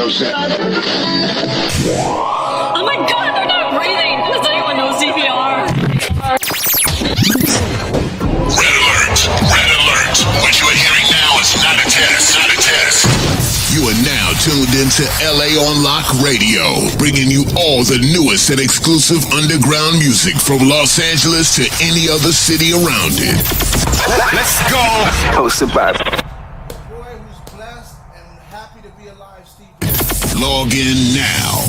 knows that. Oh my god, they're not breathing! Does anyone know CPR? Red alert! Red alert! What you are hearing now is not a test. Not a test. You are now tuned into LA On Lock Radio, bringing you all the newest and exclusive underground music from Los Angeles to any other city around it. Let's go! Hosted by Boy who's blessed and happy to be alive, Steve. Log in now.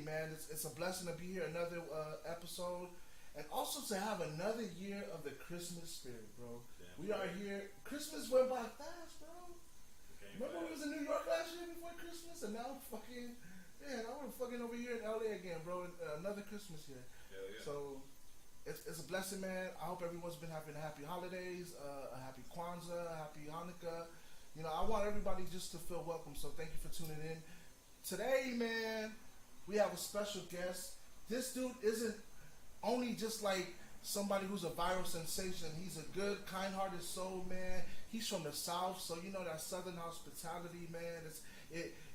Man, it's a blessing to be here, another episode, and also to have another year of the Christmas spirit, bro. We are here. Christmas went by fast, bro. Remember we was in New York last year before Christmas, and now we're fucking over here in LA again, bro. Another Christmas here. Yeah. So it's a blessing, man. I hope everyone's been having happy holidays, a happy Kwanzaa, a happy Hanukkah. You know, I want everybody just to feel welcome. So thank you for tuning in today, man. We have a special guest. This dude isn't only just like somebody who's a viral sensation. He's a good, kind-hearted soul, man. He's from the South, so you know that Southern hospitality, man.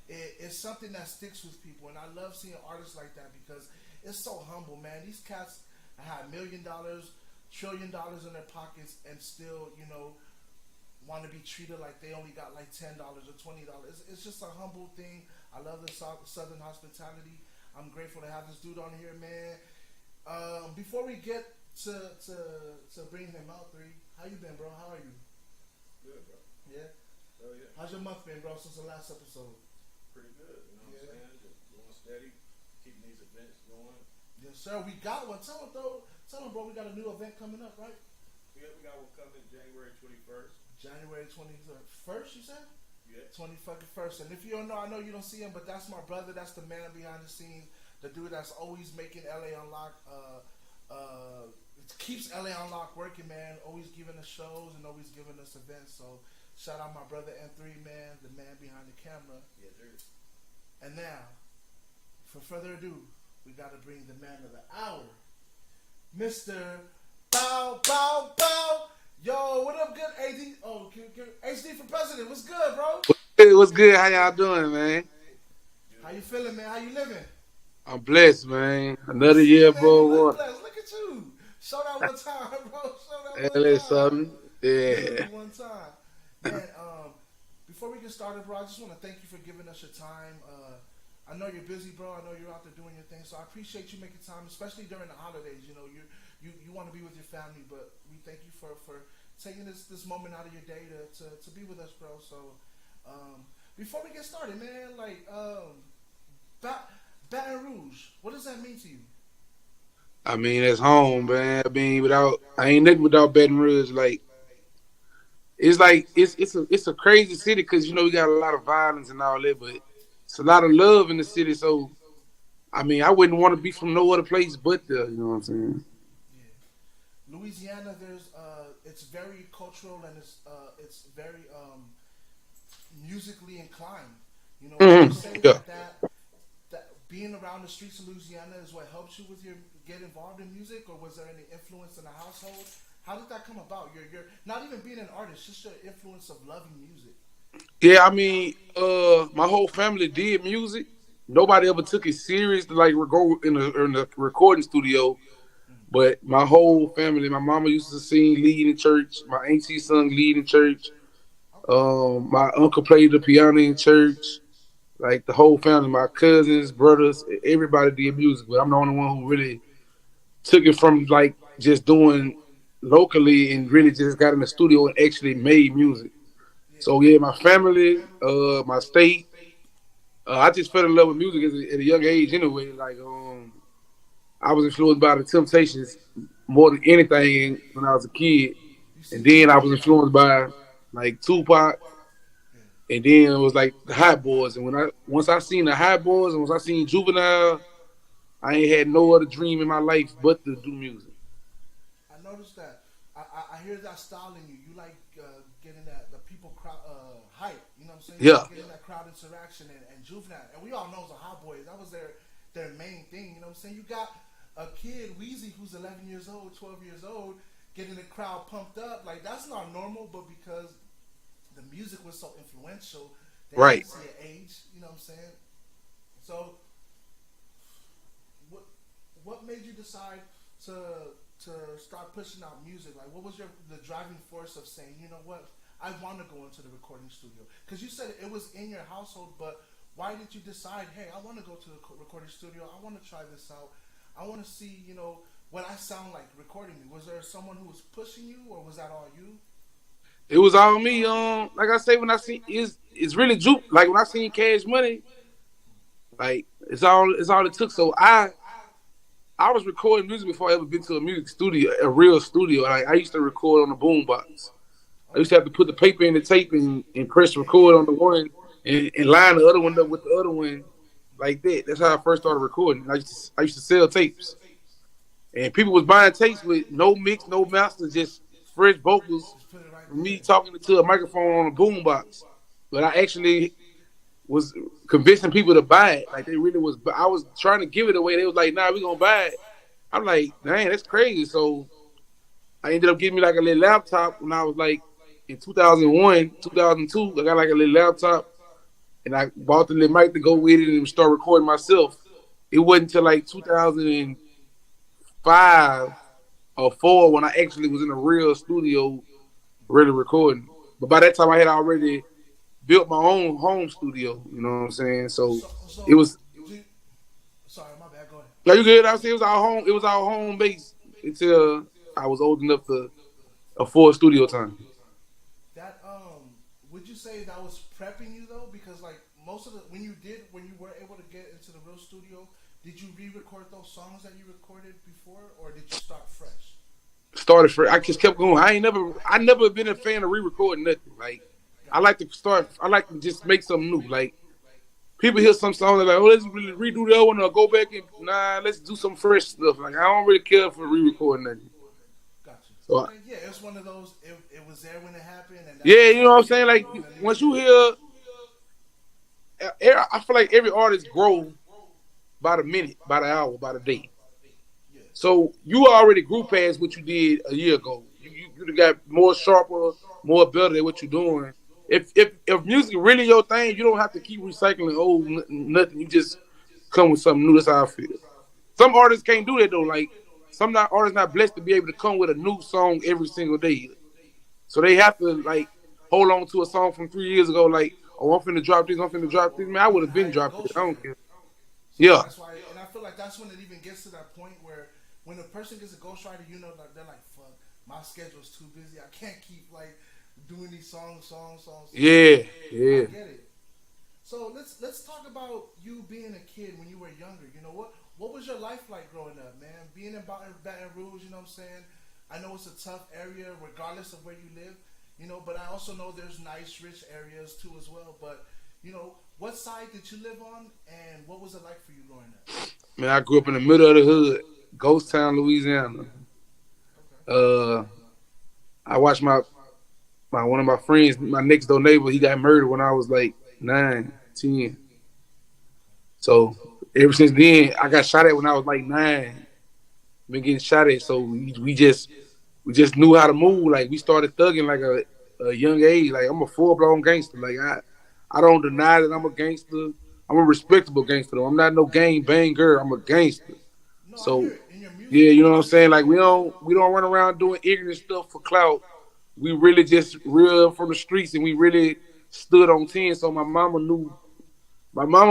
It's something that sticks with people, and I love seeing artists like that because it's so humble, man. These cats have $1 million, $1 trillion in their pockets, and still, you know, want to be treated like they only got like $10 or $20. It's just a humble thing. I love the Southern hospitality. I'm grateful to have this dude on here, man. Before we get to bring him out, how you been, bro? How are you? Good, bro. Yeah? Oh, yeah. How's your month been, bro, since the last episode? Pretty good, you know what I'm saying? Just going steady, keeping these events going. Yes, sir. We got one. Tell him, bro, we got a new event coming up, right? Yeah, we got one coming January 21st. January 21st, you said? Yeah. 21st. And if you don't know, I know you don't see him, but that's my brother. That's the man behind the scenes. The dude that's always making LA On Lock. It keeps LA On Lock working, man. Always giving us shows and always giving us events. So shout out my brother N3, man, the man behind the camera. Yeah, there is. And now, for further ado, we got to bring the man of the hour, Mr. Bow Bow Bow. Yo, what up, good AD? Oh, HD4President, what's good, bro? What's good? How y'all doing, man? How you feeling, man? How you living? I'm blessed, man. Another year, bro. Look at you. Show that one time, bro. Show that one time. Something. Yeah. One time. Man, before we get started, bro, I just want to thank you for giving us your time. I know you're busy, bro. I know you're out there doing your thing. So I appreciate you making time, especially during the holidays. You know, you want to be with your family, but we thank you for taking this moment out of your day to be with us, bro. So before we get started, man, like Baton Rouge, what does that mean to you? I mean, it's home, man. I mean, I ain't nothing without Baton Rouge. It's a crazy city because, you know, we got a lot of violence and all that, but it's a lot of love in the city. So, I mean, I wouldn't want to be from no other place but there. You know what I'm saying? Yeah. Louisiana, it's very cultural and it's very musically inclined. You know, would you say that being around the streets of Louisiana is what helps you with get involved in music, or was there any influence in the household? How did that come about? You're not even being an artist, just your influence of loving music. Yeah, I mean, my whole family did music. Nobody ever took it serious to record in the recording studio. But my whole family, my mama used to sing lead in church. My auntie sung lead in church. My uncle played the piano in church. Like the whole family, my cousins, brothers, everybody did music. But I'm the only one who really took it from just doing locally and really just got in the studio and actually made music. So yeah, my family, my state, I just fell in love with music at a young age anyway. I was influenced by the Temptations more than anything when I was a kid. And then I was influenced by Tupac. And then it was the Hot Boys. And once I seen the Hot Boys and once I seen Juvenile, I ain't had no other dream in my life but to do music. I noticed that. I hear that style in you. You like getting that the people crowd hype. You know what I'm saying? You Yeah, like getting that crowd interaction and juvenile. And we all know the Hot Boys. That was their main thing. You know what I'm saying? You got a kid Wheezy who's 11 years old, 12 years old, getting the crowd pumped up. Like that's not normal, but because the music was so influential, they right. didn't see an age. You know what I'm saying? So what what made you decide to start pushing out music? Like, what was the driving force of saying, you know what, I want to go into the recording studio? Because you said it was in your household, but why did you decide, hey, I want to go to the recording studio, I want to try this out, I want to see, what I sound like recording me? Was there someone who was pushing you, or was that all you? It was all me. Like I say, when I see it's really juke. Like when I seen Cash Money, like it's all it took. So I was recording music before I ever been to a music studio, a real studio. Like I used to record on the boombox. I used to have to put the paper in the tape and press record on the one and line the other one up with the other one like that. That's how I first started recording. I used to sell tapes, and people was buying tapes with no mix, no master, just fresh vocals Just put it right from me there. talking to a microphone on a boombox. But I actually was convincing people to buy it. Like they really was. I was trying to give it away. They was like, "Nah, we gonna buy it." I'm like, "Dang, that's crazy." So I ended up getting me like a little laptop when I was like in 2001, 2002. I got like a little laptop, and I bought the little mic to go with it and start recording myself. It wasn't until like 2005 or four when I actually was in a real studio, really recording. But by that time, I had already built my own home studio. You know what I'm saying? So it So was. do, sorry, my bad. Go ahead. Like you good? I say it was our home. It was our home base until I was old enough to afford studio time. That would you say that was prepping you though? Because like most of the when you were able to get into the real studio, did you re-record those songs that you recorded before, or did you start fresh? Started for. I just kept going. I never been a fan of re-recording nothing. Like I Gotcha. like to start. I like to just make something new. Like people hear some songs, they're like, "Oh, let's really redo that one," or go back and let's do some fresh stuff. Like I don't really care for re-recording nothing. Gotcha. So Okay, yeah, it's one of those. It was there when it happened, and that's yeah, just you know how what I'm it saying. came Like along, and leave once it you there. hear, I feel like every artist grow by the minute, by the hour, by the day. Yeah, So you already grew past what you did a year ago. You got more sharper, more better than what you're doing. If music really your thing, you don't have to keep recycling old nothing. You just come with something new. That's how I feel. Some artists can't do that though. Like some artists not blessed to be able to come with a new song every single day. So they have to like hold on to a song from 3 years ago. Like, oh, I'm finna drop this. I'm finna drop this. Man, I would and have been hire a dropped it. I don't ghostwriter. care. So Yeah, that's why, and I feel like that's when it even gets to that point where when a person gets a ghostwriter, like they're like, "Fuck, my schedule's too busy. I can't keep like doing these songs." yeah, I yeah. get it. So let's talk about you being a kid when you were younger. What was your life like growing up, man? Being in Baton Rouge, you know what I'm saying? I know it's a tough area, regardless of where you live. But I also know there's nice, rich areas too as well. But what side did you live on, and what was it like for you growing up? Man, I grew up in the middle of the hood, Ghost Town, Louisiana. Okay. Uh, I watched my one of my friends, my next door neighbor, he got murdered when I was like 9, 10. So ever since then, I got shot at when I was like 9. Been getting shot at, so we just knew how to move. Like we started thugging like a young age. Like I'm a full blown gangster. Like I don't deny that I'm a gangster. I'm a respectable gangster though. I'm not no gang banger. I'm a gangster. No, I So hear it in your music. yeah, you know what I'm saying? Like we don't run around doing ignorant stuff for clout. We really just real from the streets and we really stood on 10. So my mama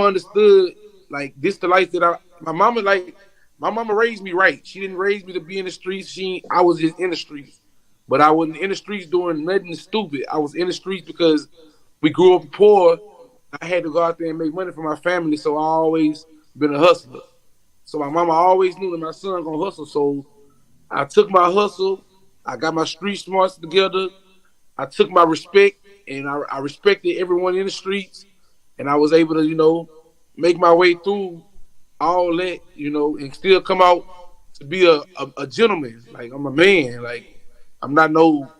understood like this the life that my mama raised me right. She didn't raise me to be in the streets. I was just in the streets. But I wasn't in the streets doing nothing stupid. I was in the streets because we grew up poor. I had to go out there and make money for my family, so I always been a hustler. So my mama always knew that my son gonna hustle. So I took my hustle, I got my street smarts together, I took my respect, and I respected everyone in the streets, and I was able to, make my way through all that, and still come out to be a gentleman. Like I'm a man. Like I'm not no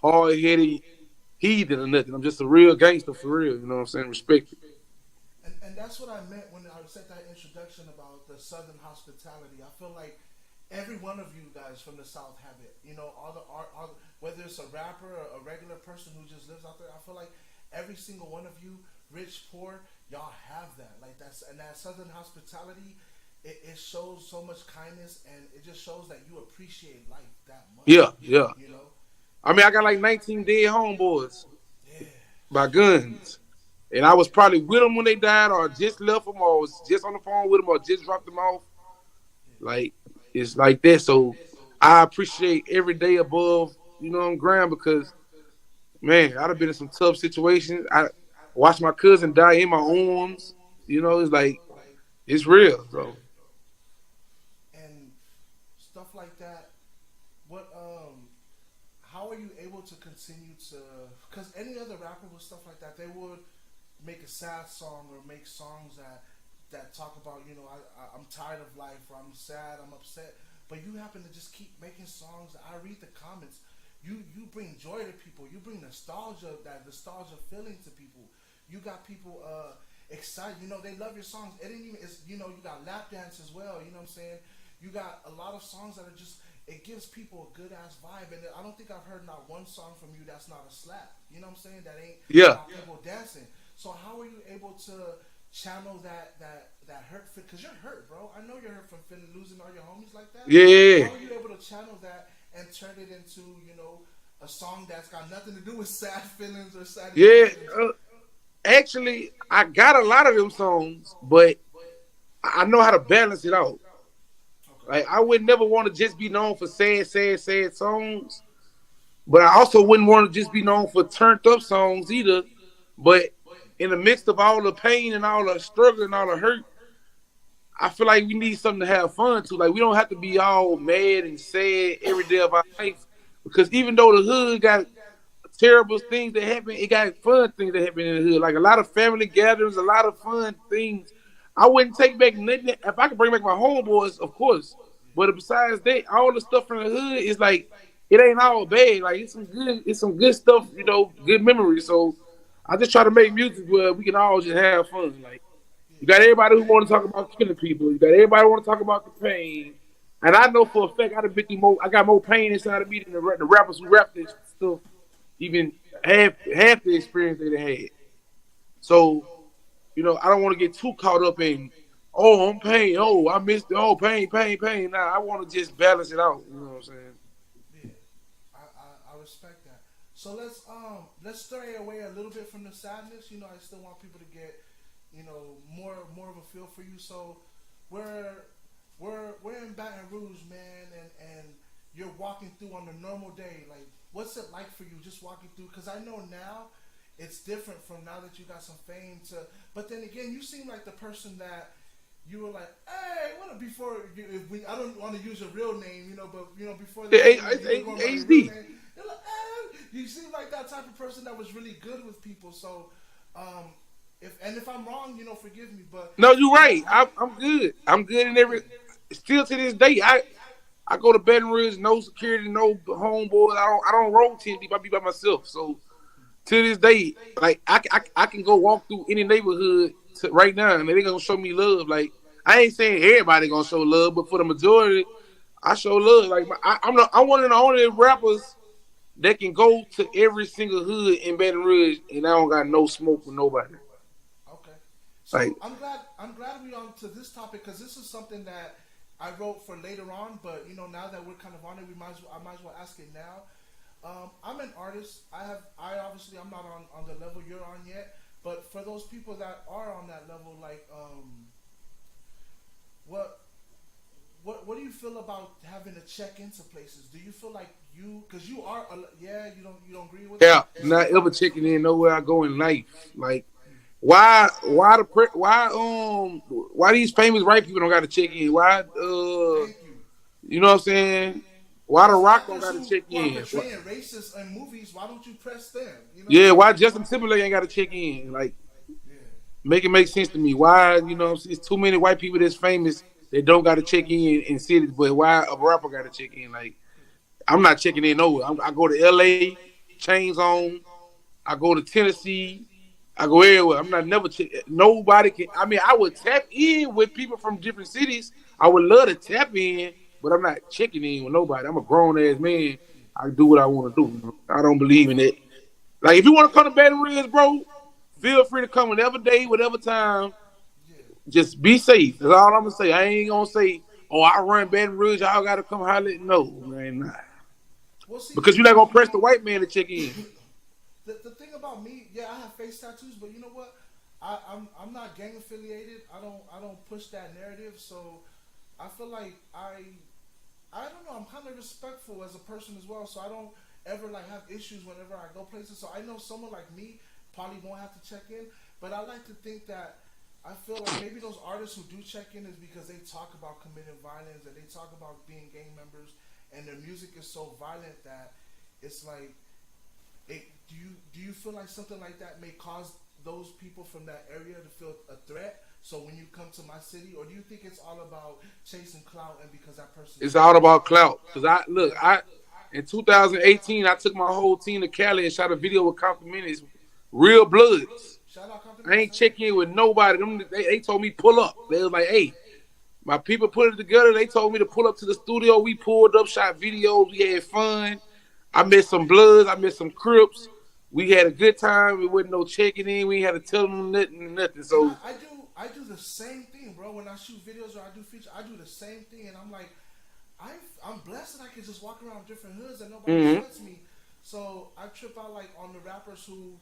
hard headed heathen or nothing. I'm just a real gangster for real. You know what I'm saying? Respect it. And that's what I meant when I said that introduction about the Southern hospitality. I feel like every one of you guys from the South have it. You know, all the art, whether it's a rapper or a regular person who just lives out there. I feel like every single one of you, rich, poor, y'all have that. Like that Southern hospitality. It shows so much kindness, and it just shows that you appreciate life that much. Yeah, yeah. You know. I mean, I got like 19 dead homeboys Yeah. by guns. And I was probably with them when they died, or just left them, or was just on the phone with them, or just dropped them off. Like, it's like that. So I appreciate every day above, on ground because, man, I'd have been in some tough situations. I watched my cousin die in my arms. It's like, it's real. So. And stuff like that. What how are you able to continue to? Because any other rapper with stuff like that, they would make a sad song or make songs that talk about I'm tired of life or I'm sad, I'm upset. But you happen to just keep making songs. I read the comments. You bring joy to people. You bring that nostalgia feeling to people. You got people excited. They love your songs. It ain't even. You got lap dance as well. You know what I'm saying? You got a lot of songs that are just. It gives people a good ass vibe, and I don't think I've heard not one song from you that's not a slap. You know what I'm saying? That ain't got people dancing. So how are you able to channel that hurt? Because you're hurt, bro. I know you're hurt from losing all your homies like that. Yeah. How are you able to channel that and turn it into a song that's got nothing to do with sad feelings or sad? Yeah. Actually, I got a lot of them songs, but I know how to balance it out. Like, I would never want to just be known for sad songs, but I also wouldn't want to just be known for turned up songs either. But in the midst of all the pain and all the struggle and all the hurt, I feel like we need something to have fun to. Like, we don't have to be all mad and sad every day of our life, because even though the hood got terrible things that happen, it got fun things that happen in the hood. Like a lot of family gatherings, a lot of fun things. I wouldn't take back nothing. If I could bring back my homeboys, of course. But besides that, all the stuff from the hood is like, it ain't all bad. Like, it's some good stuff, good memories. So I just try to make music where we can all just have fun. Like, you got everybody who want to talk about killing people. You got everybody who want to talk about the pain. And I know for a fact I got more pain inside of me than the rappers who rap this stuff even half the experience that they had. So, I don't want to get too caught up in, I'm pain. Oh, I missed it. Oh, pain. Nah, I want to just balance it out. You know what I'm saying? Yeah, I respect that. So let's stray away a little bit from the sadness. I still want people to get, more of a feel for you. So we're in Baton Rouge, man, and you're walking through on a normal day. Like, what's it like for you just walking through? Because I know now it's different from now that you got some fame to. But then again, you seem like the person that you were like, hey, what before? I don't want to use your real name, but before that, HD. You're like, hey. You seem like that type of person that was really good with people. So, if I'm wrong, forgive me. But no, you're right. I'm good. I'm good in every. Still to this day, I go to Baton Rouge, no security, no homeboys. I don't roll 10 deep. I be by myself. So to this day, like I can go walk through any neighborhood right now, and they gonna show me love. Like, I ain't saying everybody gonna show love, but for the majority, I show love. Like, I'm one of the only rappers that can go to every single hood in Baton Rouge, and I don't got no smoke with nobody. Okay, so like, I'm glad we on to this topic, because this is something that I wrote for later on, but now that we're kind of on it, I might as well ask it now. I'm an artist. I'm not on the level you're on yet, but for those people that are on that level, like, what do you feel about having to check into places? Do you feel like because you are, you don't agree with that? Yeah, not ever checking in nowhere I go in life. Like, why these famous white people don't got to check in? Why, you know what I'm saying? Why the Rock don't got to check in? Portraying racists in movies, why don't you press them? Yeah, why Justin Timberlake ain't got to check in? Like, make it make sense to me. Why, it's too many white people that's famous that don't got to check in cities, but why a rapper got to check in? Like, I'm not checking in nowhere. I go to LA, chains on. I go to Tennessee. I go everywhere. I'm not never nobody can. I mean, I would tap in with people from different cities. I would love to tap in, but I'm not checking in with nobody. I'm a grown ass man. I do what I want to do. I don't believe in it. Like if you want to come to Baton Rouge, bro, feel free to come whatever day, whatever time. Just be safe. That's all I'm gonna say. I ain't gonna say, "Oh, I run Baton Rouge. Y'all gotta come holler." No, man, nah. Well, see, Because you're not gonna press the white man to check in. the thing about me, yeah, I have face tattoos, but you know what? I'm not gang affiliated. I don't push that narrative. So I feel like I don't know. I'm kind of respectful as a person as well. So I don't ever like have issues whenever I go places. So I know someone like me probably won't have to check in. But I like to think that I feel like maybe those artists who do check in is because they talk about committing violence and they talk about being gang members, and their music is so violent that it's like. Do you feel like something like that may cause those people from that area to feel a threat? So when you come to my city, or do you think it's all about chasing clout and because that person? It's all about clout. Cause I in 2018 I took my whole team to Cali and shot a video with Compliments, Real Bloods. Shout out I ain't checking in with nobody. They told me pull up. They was like, hey, my people put it together. They told me to pull up to the studio. We pulled up, shot videos. We had fun. I met some Bloods. I met some Crips. We had a good time. It wasn't no checking in. We ain't had to tell them nothing. So I do the same thing, bro. When I shoot videos or I do features, I do the same thing, and I'm like, I'm blessed that I can just walk around different hoods and nobody sweats me. So I trip out like on the rappers who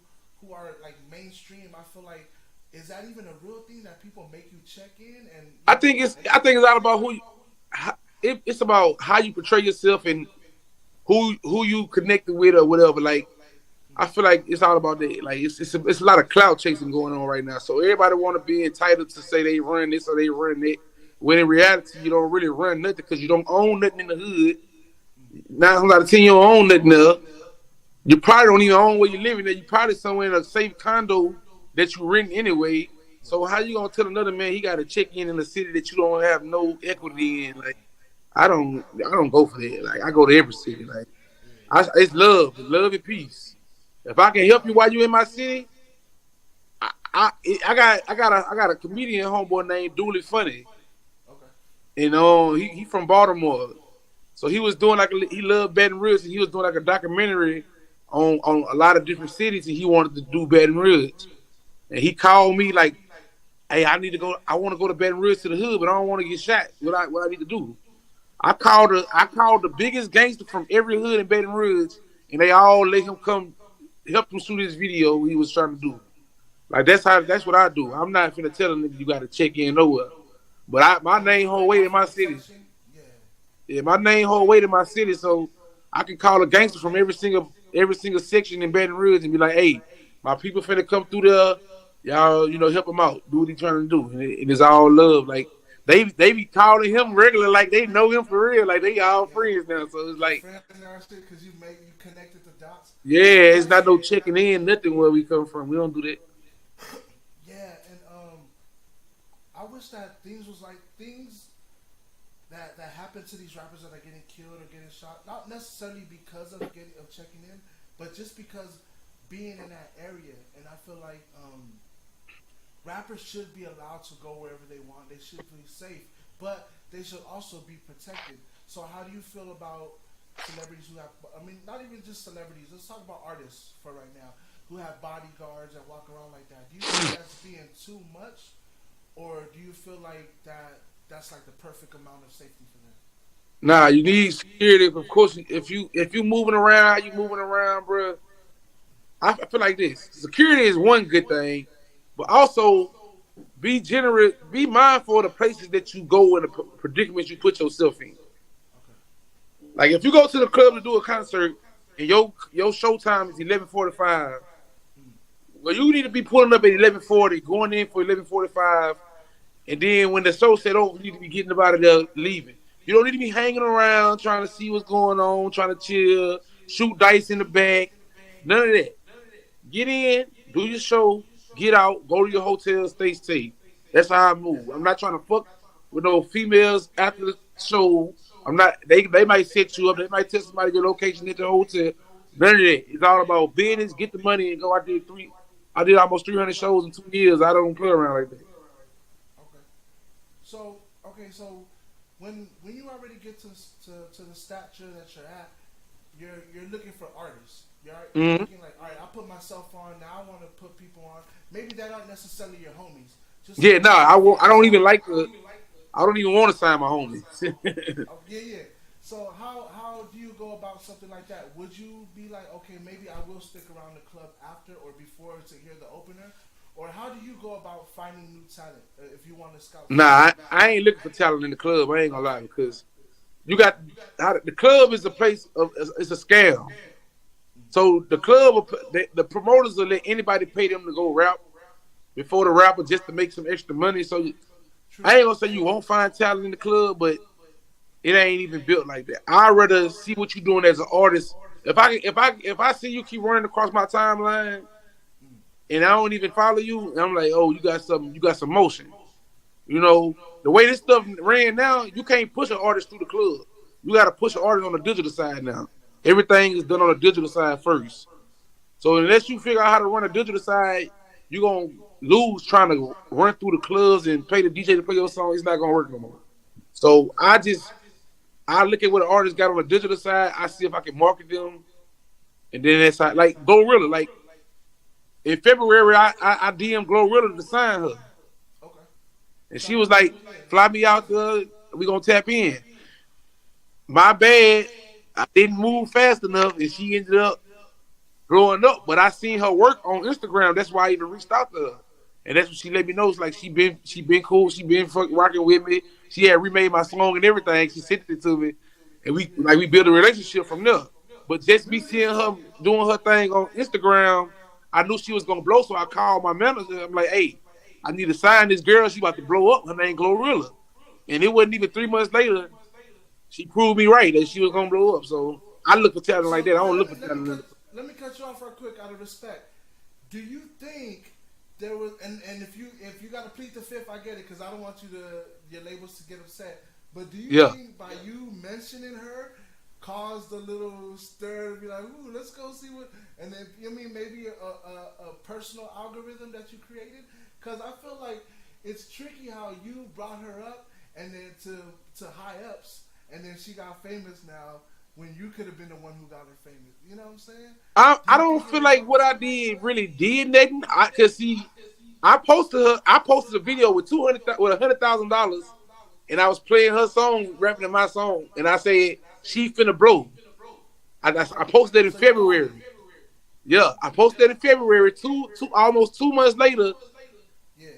are like mainstream. I feel like, is that even a real thing that people make you check in? And I think it's all about it's about how you portray yourself and who you connected with or whatever. Like I feel like it's all about that. Like it's a lot of clout chasing going on right now. So everybody want to be entitled to say they run this or they run that. When in reality, you don't really run nothing because you don't own nothing in the hood. 9 times out of 10, you don't own nothing there. You probably don't even own where you're living there. You probably somewhere in a safe condo that you rent anyway. So how you gonna tell another man he got to check in a city that you don't have no equity in? Like I don't go for that. Like I go to every city. Like it's love and peace. If I can help you while you in my city, I got a comedian homeboy named Dooley Funny. And he from Baltimore. So he was doing he loved Baton Rouge, and he was doing like a documentary on a lot of different cities, and he wanted to do Baton Rouge. And he called me like, "Hey, I want to go to Baton Rouge to the hood, but I don't want to get shot. What I need to do?" I called the biggest gangster from every hood in Baton Rouge, and they all let him come help him shoot his video he was trying to do. Like that's what I do. I'm not finna tell a nigga you gotta check in nowhere. But my name hold weight in my city. Yeah, my name hold weight in my city, so I can call a gangster from every single section in Baton Rouge and be like, "Hey, my people finna come through there. Y'all, help him out. Do what he trying to do." And it's all love. Like they be calling him regular, like they know him for real. Like they all friends now. So it's like, because you connected the dots. Yeah, it's not no checking in, nothing where we come from. We don't do that. Yeah, and I wish that things that happen to these rappers that are getting killed or getting shot, not necessarily because of checking in, but just because being in that area. And I feel like rappers should be allowed to go wherever they want. They should be safe, but they should also be protected. So how do you feel about celebrities who have, not even just celebrities, let's talk about artists for right now, who have bodyguards that walk around like that? Do you think that's being too much, or do you feel like that's like the perfect amount of safety for them? Nah, you need security. Of course, if you moving around, bro. I feel like this. Security is one good thing, but also be generous, be mindful of the places that you go and the predicaments you put yourself in. Like if you go to the club to do a concert and your show time is 11:45, well, you need to be pulling up at 11:40, going in for 11:45, and then when the show set over, you need to be getting up out of there, leaving. You don't need to be hanging around trying to see what's going on, trying to chill, shoot dice in the back. None of that. Get in, do your show, get out, go to your hotel, stay safe. That's how I move. I'm not trying to fuck with no females after the show I'm not. They might set you up. They might tell somebody your location at the hotel. None of that. It's all about business. Get the money and go. I did almost 300 shows in 2 years. I don't play around like that. Okay. So when you already get to the stature that you're at, you're looking for artists. You're Mm-hmm. looking like, all right, I put myself on. Now I want to put people on. Maybe that aren't necessarily your homies. Just Yeah, like, no, I won't. I don't even like the. I don't even want to sign my homies. oh, yeah. So how do you go about something like that? Would you be like, okay, maybe I will stick around the club after or before to hear the opener? Or how do you go about finding new talent if you want to scout? Nah, I ain't looking for talent in the club. I ain't gonna lie because you got the club is a place of it's a scam. So the club, the promoters will let anybody pay them to go rap before the rapper just to make some extra money. So I ain't gonna say you won't find talent in the club, but it ain't even built like that. I'd rather see what you're doing as an artist. If I see you keep running across my timeline and I don't even follow you, and I'm like, oh, you got some motion. You know, the way this stuff ran now, you can't push an artist through the club. You got to push an artist on the digital side now. Everything is done on the digital side first. So unless you figure out how to run a digital side, you're going to lose trying to run through the clubs and pay the DJ to play your song. It's not going to work no more. So I look at what the artist got on the digital side. I see if I can market them. And then that's how, like Glorilla. Like in February, I DM Glorilla to sign her. Okay. And she was like, fly me out there. We going to tap in. My bad. I didn't move fast enough. And she ended up growing up. But I seen her work on Instagram. That's why I even reached out to her. And that's what she let me know. It's like she been cool. She been rocking with me. She had remade my song and everything. She sent it to me. And we built a relationship from there. But just me seeing her doing her thing on Instagram, I knew she was gonna blow. So I called my manager. I'm like, hey, I need to sign this girl. She about to blow up. Her name Glorilla. And it wasn't even 3 months later, she proved me right that she was gonna blow up. So I look for talent like that. I don't look for talent. Let me cut you off real quick out of respect. Do you think there was and if you got to plead the fifth, I get it because I don't want your labels to get upset. But do you think by you mentioning her caused a little stir to be like, ooh, let's go see what, and then maybe a personal algorithm that you created? Because I feel like it's tricky how you brought her up and then to high ups, and then she got famous now when you could have been the one who got her famous. You know what I'm saying? I don't feel like what I did really did nothing. Cause see, I posted a video with $100,000, and I was playing her song, rapping in my song, and I said she finna blow. I posted that in February. Yeah, I posted that in February. Almost 2 months later,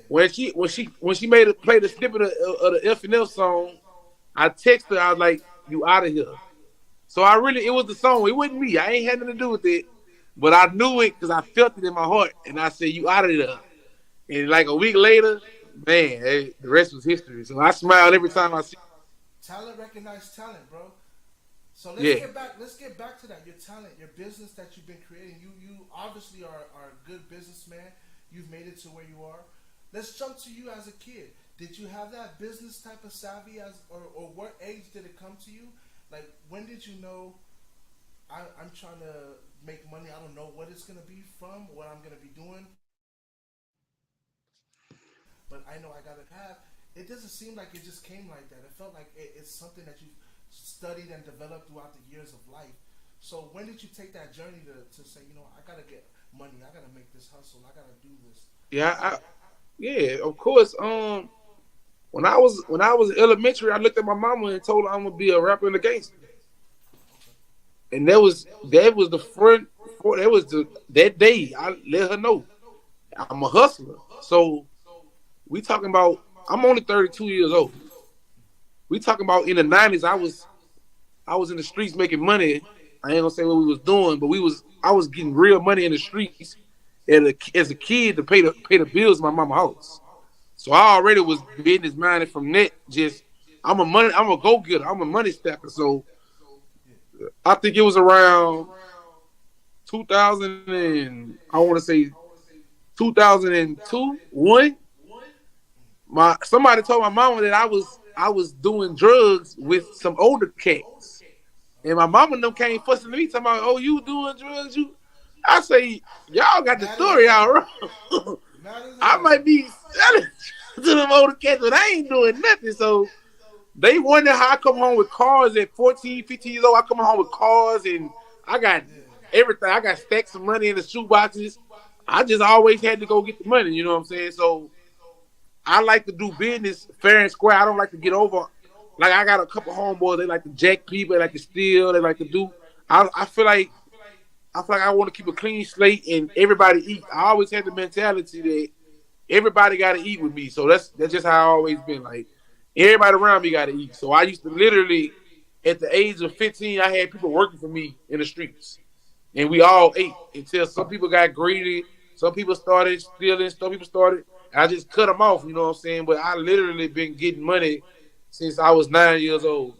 when she play the snippet of the F&F song, I texted her. I was like, "You out of here." So it was the song. It wasn't me. I ain't had nothing to do with it, but I knew it because I felt it in my heart, and I said, "You out of there." And like a week later, man, the rest was history. So I smile every time I see. Talent recognizes talent, bro. So let's get back to that. Your talent, your business that you've been creating. You obviously are a good businessman. You've made it to where you are. Let's jump to you as a kid. Did you have that business type of savvy or what age did it come to you? Like, when did you know I'm trying to make money? I don't know what it's going to be from, what I'm going to be doing. But I know I got to have. It doesn't seem like it just came like that. It felt like it's something that you studied and developed throughout the years of life. So when did you take that journey to say, I got to get money. I got to make this hustle. I got to do this. Yeah, of course. When I was in elementary, I looked at my mama and told her I'm gonna be a rapper and a gangster. And that was the front. That day I let her know I'm a hustler. So we talking about I'm only 32 years old. We talking about in the 90s. I was in the streets making money. I ain't gonna say what we was doing, but I was getting real money in the streets as a kid to pay the bills in my mama's house. So I already was business minded from that. I'm a go getter. I'm a money stacker. So I think it was around 2000 and I want to say 2002, 1. Somebody told my mama that I was doing drugs with some older cats. And my mama and them came fussing at me, talking about, oh, you doing drugs? You I say, y'all got the Mad as story hell. out wrong. Mad as I hell. might be selling to them older cats, but I ain't doing nothing. So they wonder how I come home with cars at 14, 15 years old. I come home with cars and I got everything. I got stacks of money in the shoe boxes. I just always had to go get the money, you know what I'm saying? So I like to do business fair and square. I don't like to get over. Like I got a couple homeboys, they like to jack people, they like to steal, they like to do. I feel like I want to keep a clean slate and everybody eat. I always had the mentality that everybody got to eat with me. So that's just how I always been. Like everybody around me got to eat. So I used to literally, at the age of 15, I had people working for me in the streets, and we all ate until some people got greedy. Some people started stealing. Some people started. I just cut them off. You know what I'm saying? But I literally been getting money since I was 9 years old.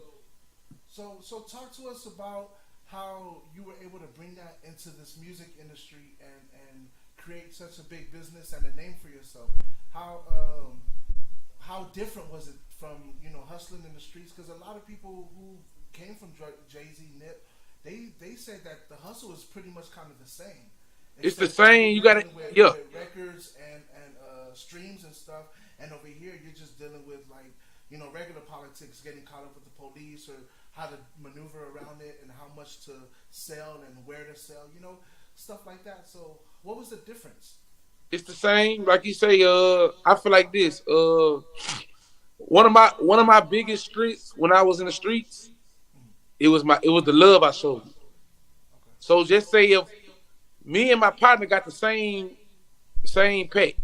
So talk to us about how you were able to bring that into this music industry and create such a big business and a name for yourself. How different was it from hustling in the streets? Because a lot of people who came from Jay-Z, Nip, they said that the hustle is pretty much kind of the same. It's the same. You got to with records and streams and stuff, and over here you're just dealing with like regular politics, getting caught up with the police or how to maneuver around it and how much to sell and where to sell, stuff like that. So what was the difference? It's the same. Like you say, I feel like this. One of my biggest streets when I was in the streets, it was the love I showed. So just say if me and my partner got the same pack,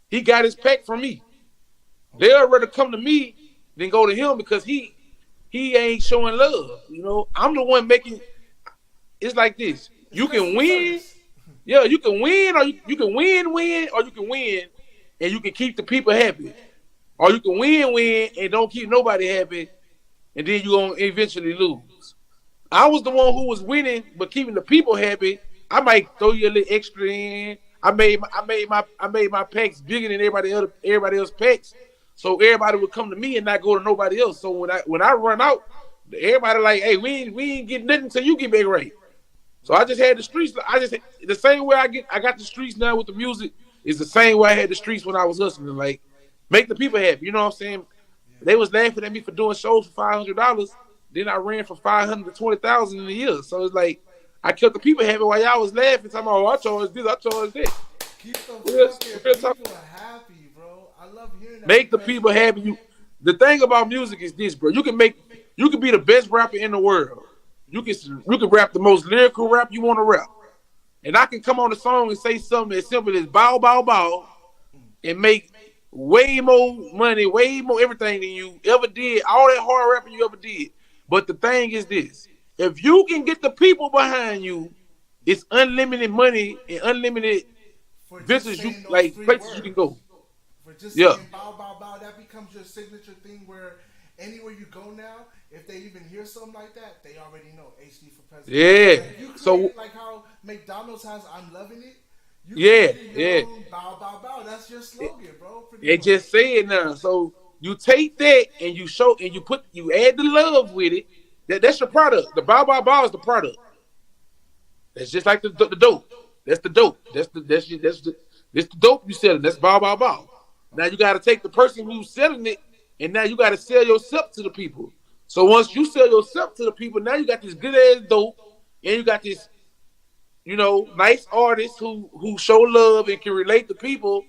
he got his pack from me. They'll rather come to me than go to him because he ain't showing love. I'm the one making. It's like this. You can win. Yeah, you can win, or you can win, or you can win, and you can keep the people happy. Or you can win, and don't keep nobody happy, and then you're going to eventually lose. I was the one who was winning, but keeping the people happy. I might throw you a little extra in. I made my packs bigger than everybody else packs, so everybody would come to me and not go to nobody else. So when I run out, everybody like, hey, we ain't getting nothing until you get back right. So I just had the streets. The same way I got the streets now with the music is the same way I had the streets when I was hustling. Like make the people happy. You know what I'm saying? They was laughing at me for doing shows for $500. Then I ran for $500 to $20,000 in a year. So it's like I kept the people happy while y'all was laughing. Talking about, I charge this, I charge that. Keep the people happy, bro. I love hearing that. Make the people happy. The thing about music is this, bro. You can be the best rapper in the world. You can rap the most lyrical rap you want to rap. And I can come on the song and say something as simple as bow, bow, bow, and make way more money, way more everything than you ever did, all that hard rapping you ever did. But the thing is this, if you can get the people behind you, it's unlimited money and unlimited visitors, places words. You can go. For just saying bow, bow, bow, that becomes your signature thing where anywhere you go now, if they even hear something like that, they already know HD4President. Yeah. You So like how McDonald's has I'm loving it. Yeah. Bow, bow, bow. That's your slogan, bro. They just say it now. So you take that and you show and you add the love with it. That's your product. The bow, bow, bow is the product. That's just like the dope. That's the dope. That's the dope you selling. That's bow, bow, bow. Now you got to take the person who's selling it, and now you got to sell yourself to the people. So once you sell yourself to the people, now you got this good ass dope, and you got this, nice artist who show love and can relate to people.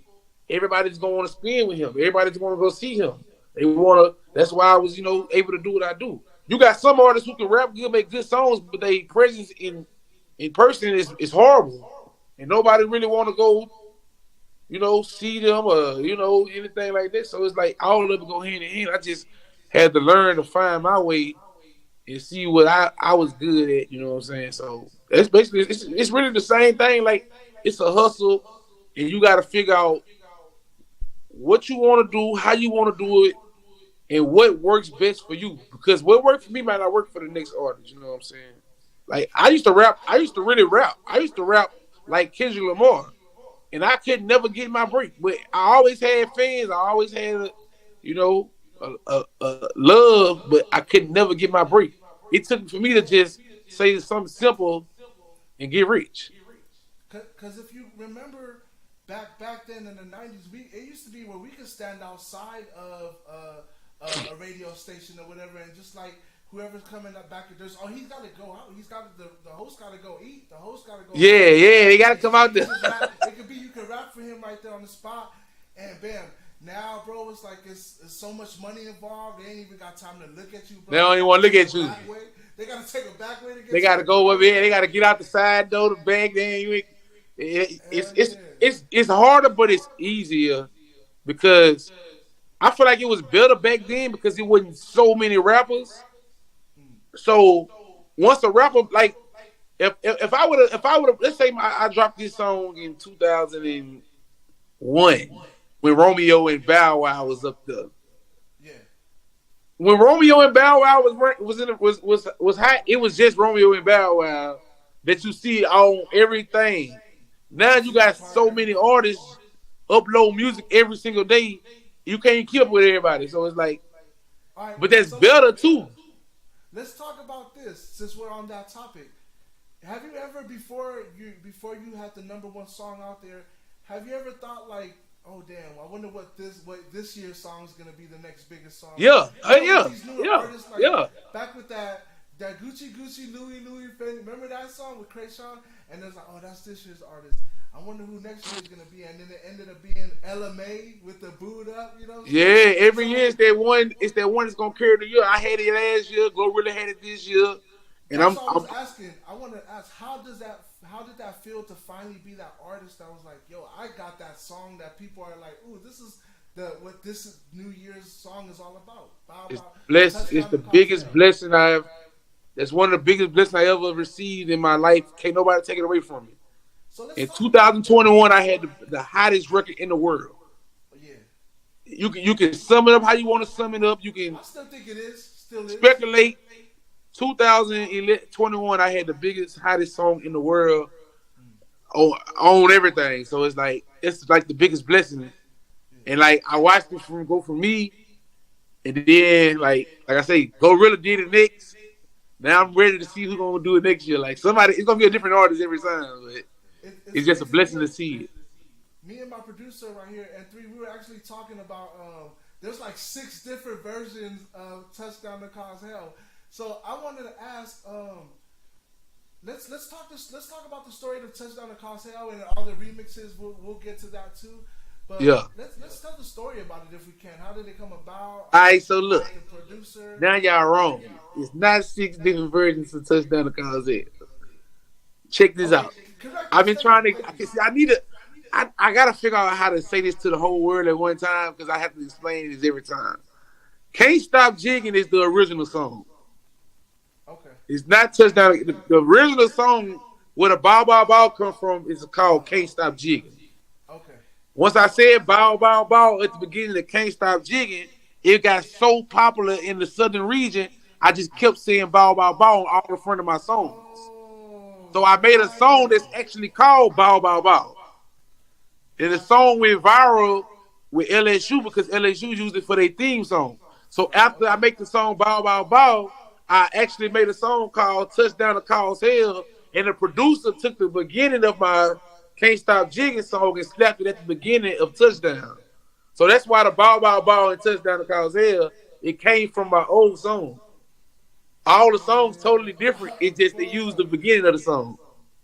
Everybody's gonna want to spin with him. Everybody's gonna go see him. They wanna. That's why I was, able to do what I do. You got some artists who can rap good, make good songs, but their presence in person is horrible, and nobody really want to go, see them or anything like that. So it's like all of them go hand in hand. I just had to learn to find my way and see what I was good at. You know what I'm saying? So it's basically it's really the same thing. Like it's a hustle, and you got to figure out what you want to do, how you want to do it, and what works best for you. Because what worked for me might not work for the next artist. You know what I'm saying? Like I used to rap. I used to really rap. I used to rap like Kendrick Lamar, and I could never get my break. But I always had fans. I always had, love, but I could never get my break. It took for me to just say something simple and get rich. Because if you remember back then in the '90s, it used to be where we could stand outside of a radio station or whatever, and just like whoever's coming up back, there's he's got to go out. He's got the host got to go eat. The host got to go. Yeah, they got to come out there. It could be you can rap for him right there on the spot, and bam. Now, bro, it's like it's so much money involved. They ain't even got time to look at you, bro. They don't even want to look at you. They got to take a back way to get. They got to go over here. They got to get out the side door, the back. It's harder, but it's easier because I feel like it was better back then because it wasn't so many rappers. So once a rapper, like if I would have, let's say I dropped this song in 2001 when Romeo and Bow Wow was up there. Yeah. When Romeo and Bow Wow was hot, it was just Romeo and Bow Wow that you see on everything. Now you got so many artists upload music every single day, you can't keep up with everybody. So it's like, right, but that's better too. Let's talk about this since we're on that topic. Have you ever before you had the #1 song out there? Have you ever thought like, oh damn, I wonder what this year's song is gonna be the next biggest song? Yeah, yeah. Back with that Gucci Louis Fendi. Remember that song with Krayshawn? And it's like, oh, that's this year's artist. I wonder who next year is gonna be. And then it ended up being LMA with the booed up. You know? Yeah, every year it's that one. It's that one that's gonna carry the year. I had it last year. Glorilla had it this year. And I was asking. I want to ask, how did that feel to finally be that artist that was like, yo, I got that song that people are like, ooh, this is what this New Year's song is all about. It's blessed. It's the biggest blessing I have. That's one of the biggest blessings I ever received in my life. Can't nobody take it away from me. So in 2021, I had the hottest record in the world. Yeah. You can sum it up how you want to sum it up. You can. I still think it is. Still is. Speculate. 2021, I had the biggest, hottest song in the world on everything. So it's like the biggest blessing. And like I watched it go from me, and then like I say, Glorilla did it next. Now I'm ready to see who's gonna do it next year. Like somebody, it's gonna be a different artist every time, but it's just a blessing to see it. Me and my producer right here, and we were actually talking about. There's like 6 different versions of "Touchdown to Cause Hell." So I wanted to ask, let's talk about the story of "Touchdown to Cause Hell" and all the remixes. We'll get to that too. But yeah, let's tell the story about it if we can. How did it come about? All right, so look, the producer. Now y'all wrong. It's not 6 different versions of "Touchdown to Cause Hell." Check this out. I've been trying to. I gotta figure out how to say this to the whole world at one time because I have to explain this every time. "Can't Stop Jigging" is the original song. Okay. It's not "Touchdown." The original song where the bow bow bow come from is called "Can't Stop Jigging." Okay. Once I said bow bow bow at the beginning of "Can't Stop Jigging," it got so popular in the southern region, I just kept saying bow bow bow all in front of my songs. So I made a song that's actually called Bow Bow Bow. And the song went viral with LSU because LSU used it for their theme song. So after I make the song Bow Bow Bow, I actually made a song called "Touchdown to Cause Hell," and the producer took the beginning of my "Can't Stop Jigging" song and slapped it at the beginning of "Touchdown." So that's why the Bow Bow Bow and "Touchdown to Cause Hell," it came from my old song. All the songs totally different. It's just they used the beginning of the song.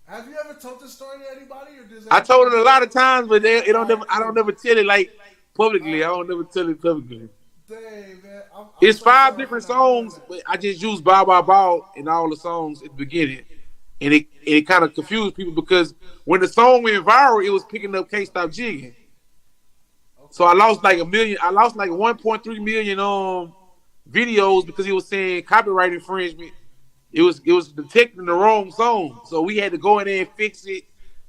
Have you ever told this story to anybody? I told it a lot of times, but I don't never tell it like publicly. I don't never tell it publicly. Dang, man. It's 5 different songs, but I just use "Bow Bow Bow" in all the songs at the beginning. And it kind of confused people because when the song went viral, it was picking up "Can't Stop Jigging." So I lost like 1.3 million videos because he was saying copyright infringement. It was detecting the wrong song. So we had to go in there and fix it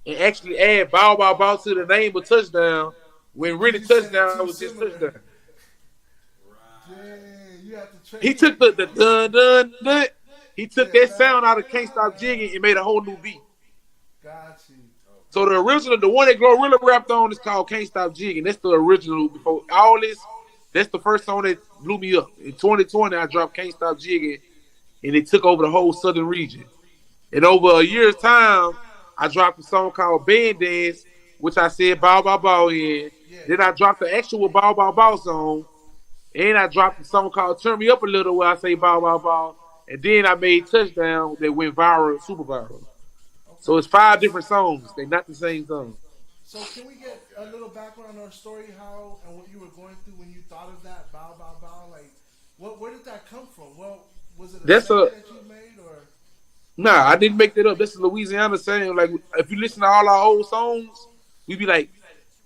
and actually add "Bow Bow Bow" to the name of "Touchdown" when really "Touchdown" was just "Touchdown." He took the dun dun dun. He took that sound out of "Can't Stop Jigging" and made a whole new beat. Got you. So the original, the one that Glorilla rapped on, is called "Can't Stop Jigging." That's the original. Before all this, that's the first song that blew me up. In 2020, I dropped Can't Stop Jigging, and it took over the whole southern region. And over a year's time, I dropped a song called Band Dance, which I said bow bow bow in. Then I dropped the actual bow bow bow song. And I dropped a song called Turn Me Up a Little where I say bow bow bow. And then I made Touchdown that went viral, super viral. So it's 5 different songs. They're not the same song. So can we get a little background or story how and what you were going through when you thought of that bow bow bow? Like, where did that come from? Well, was it a That's segment that you made or? Nah, I didn't make that up. This is Louisiana saying, like, if you listen to all our old songs, we be like,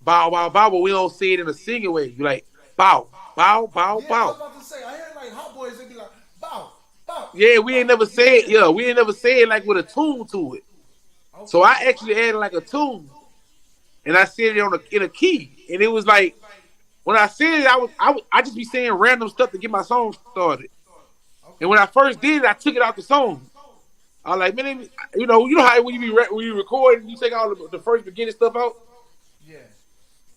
bow, bow, bow, but we don't say it in a singing way. You like, bow, bow, bow, Yeah, I was bow. about to say. I heard like Hot Boys. They be like bow, bow. Yeah, we ain't never said, we ain't never said like with a tune to it. Okay. So I actually added like a tune, and I said it in a key, and it was like when I said it, I just be saying random stuff to get my song started. And when I first did it, I took it out the song. I was like, man, you know how when you record, you take all the first beginning stuff out. Yeah.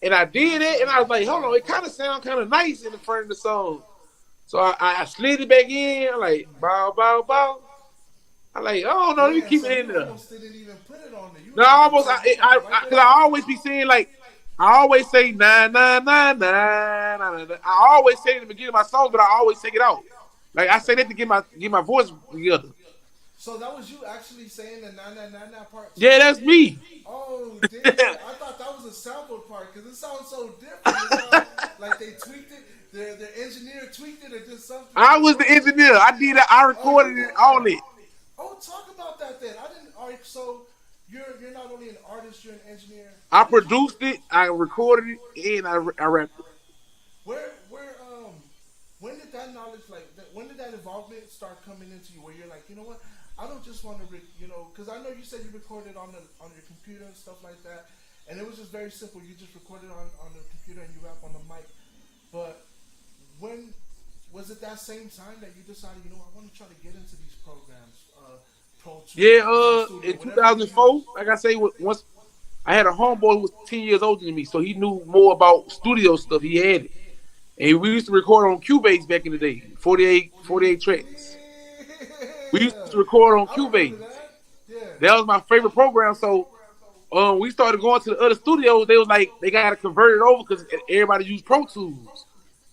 And I did it, and I was like, hold on, it kind of sounds kind of nice in the front of the song. So I slid it back in. I'm like, bow, bow, bow. I'm like, oh no, let me keep it in there. Almost didn't even put it on there. No, almost. Because I always be saying like, I always say nah nah nah nah nah nah. I always say it in the beginning of my songs, but I always take it out. Like I say that to get my voice together. So that was you actually saying the na na na na part? Yeah, that's me. Oh, damn. I thought that was a sample part because it sounds so different. It sounds like they tweaked it. Their engineer tweaked it or did something. I was the engineer. I did it. I recorded it on it. Oh, talk about that then. I didn't. All right, so you're not only an artist, you're an engineer. I produced it. I recorded it, and I rapped it. When did that knowledge when did that involvement start coming into you? Where you're like, you know what? I don't just want to, because I know you said you recorded on your computer and stuff like that, and it was just very simple. You just recorded on the computer and you rap on the mic. But when was it that same time that you decided, I want to try to get into these programs? Pro Tools, In 2004, like I say, once I had a homeboy who was 10 years older than me, so he knew more about studio stuff. He had it. And we used to record on Cubase back in the day, 48 tracks. We used to record on Cubase. That was my favorite program. So we started going to the other studios. They was like, they got to convert it over because everybody used Pro Tools.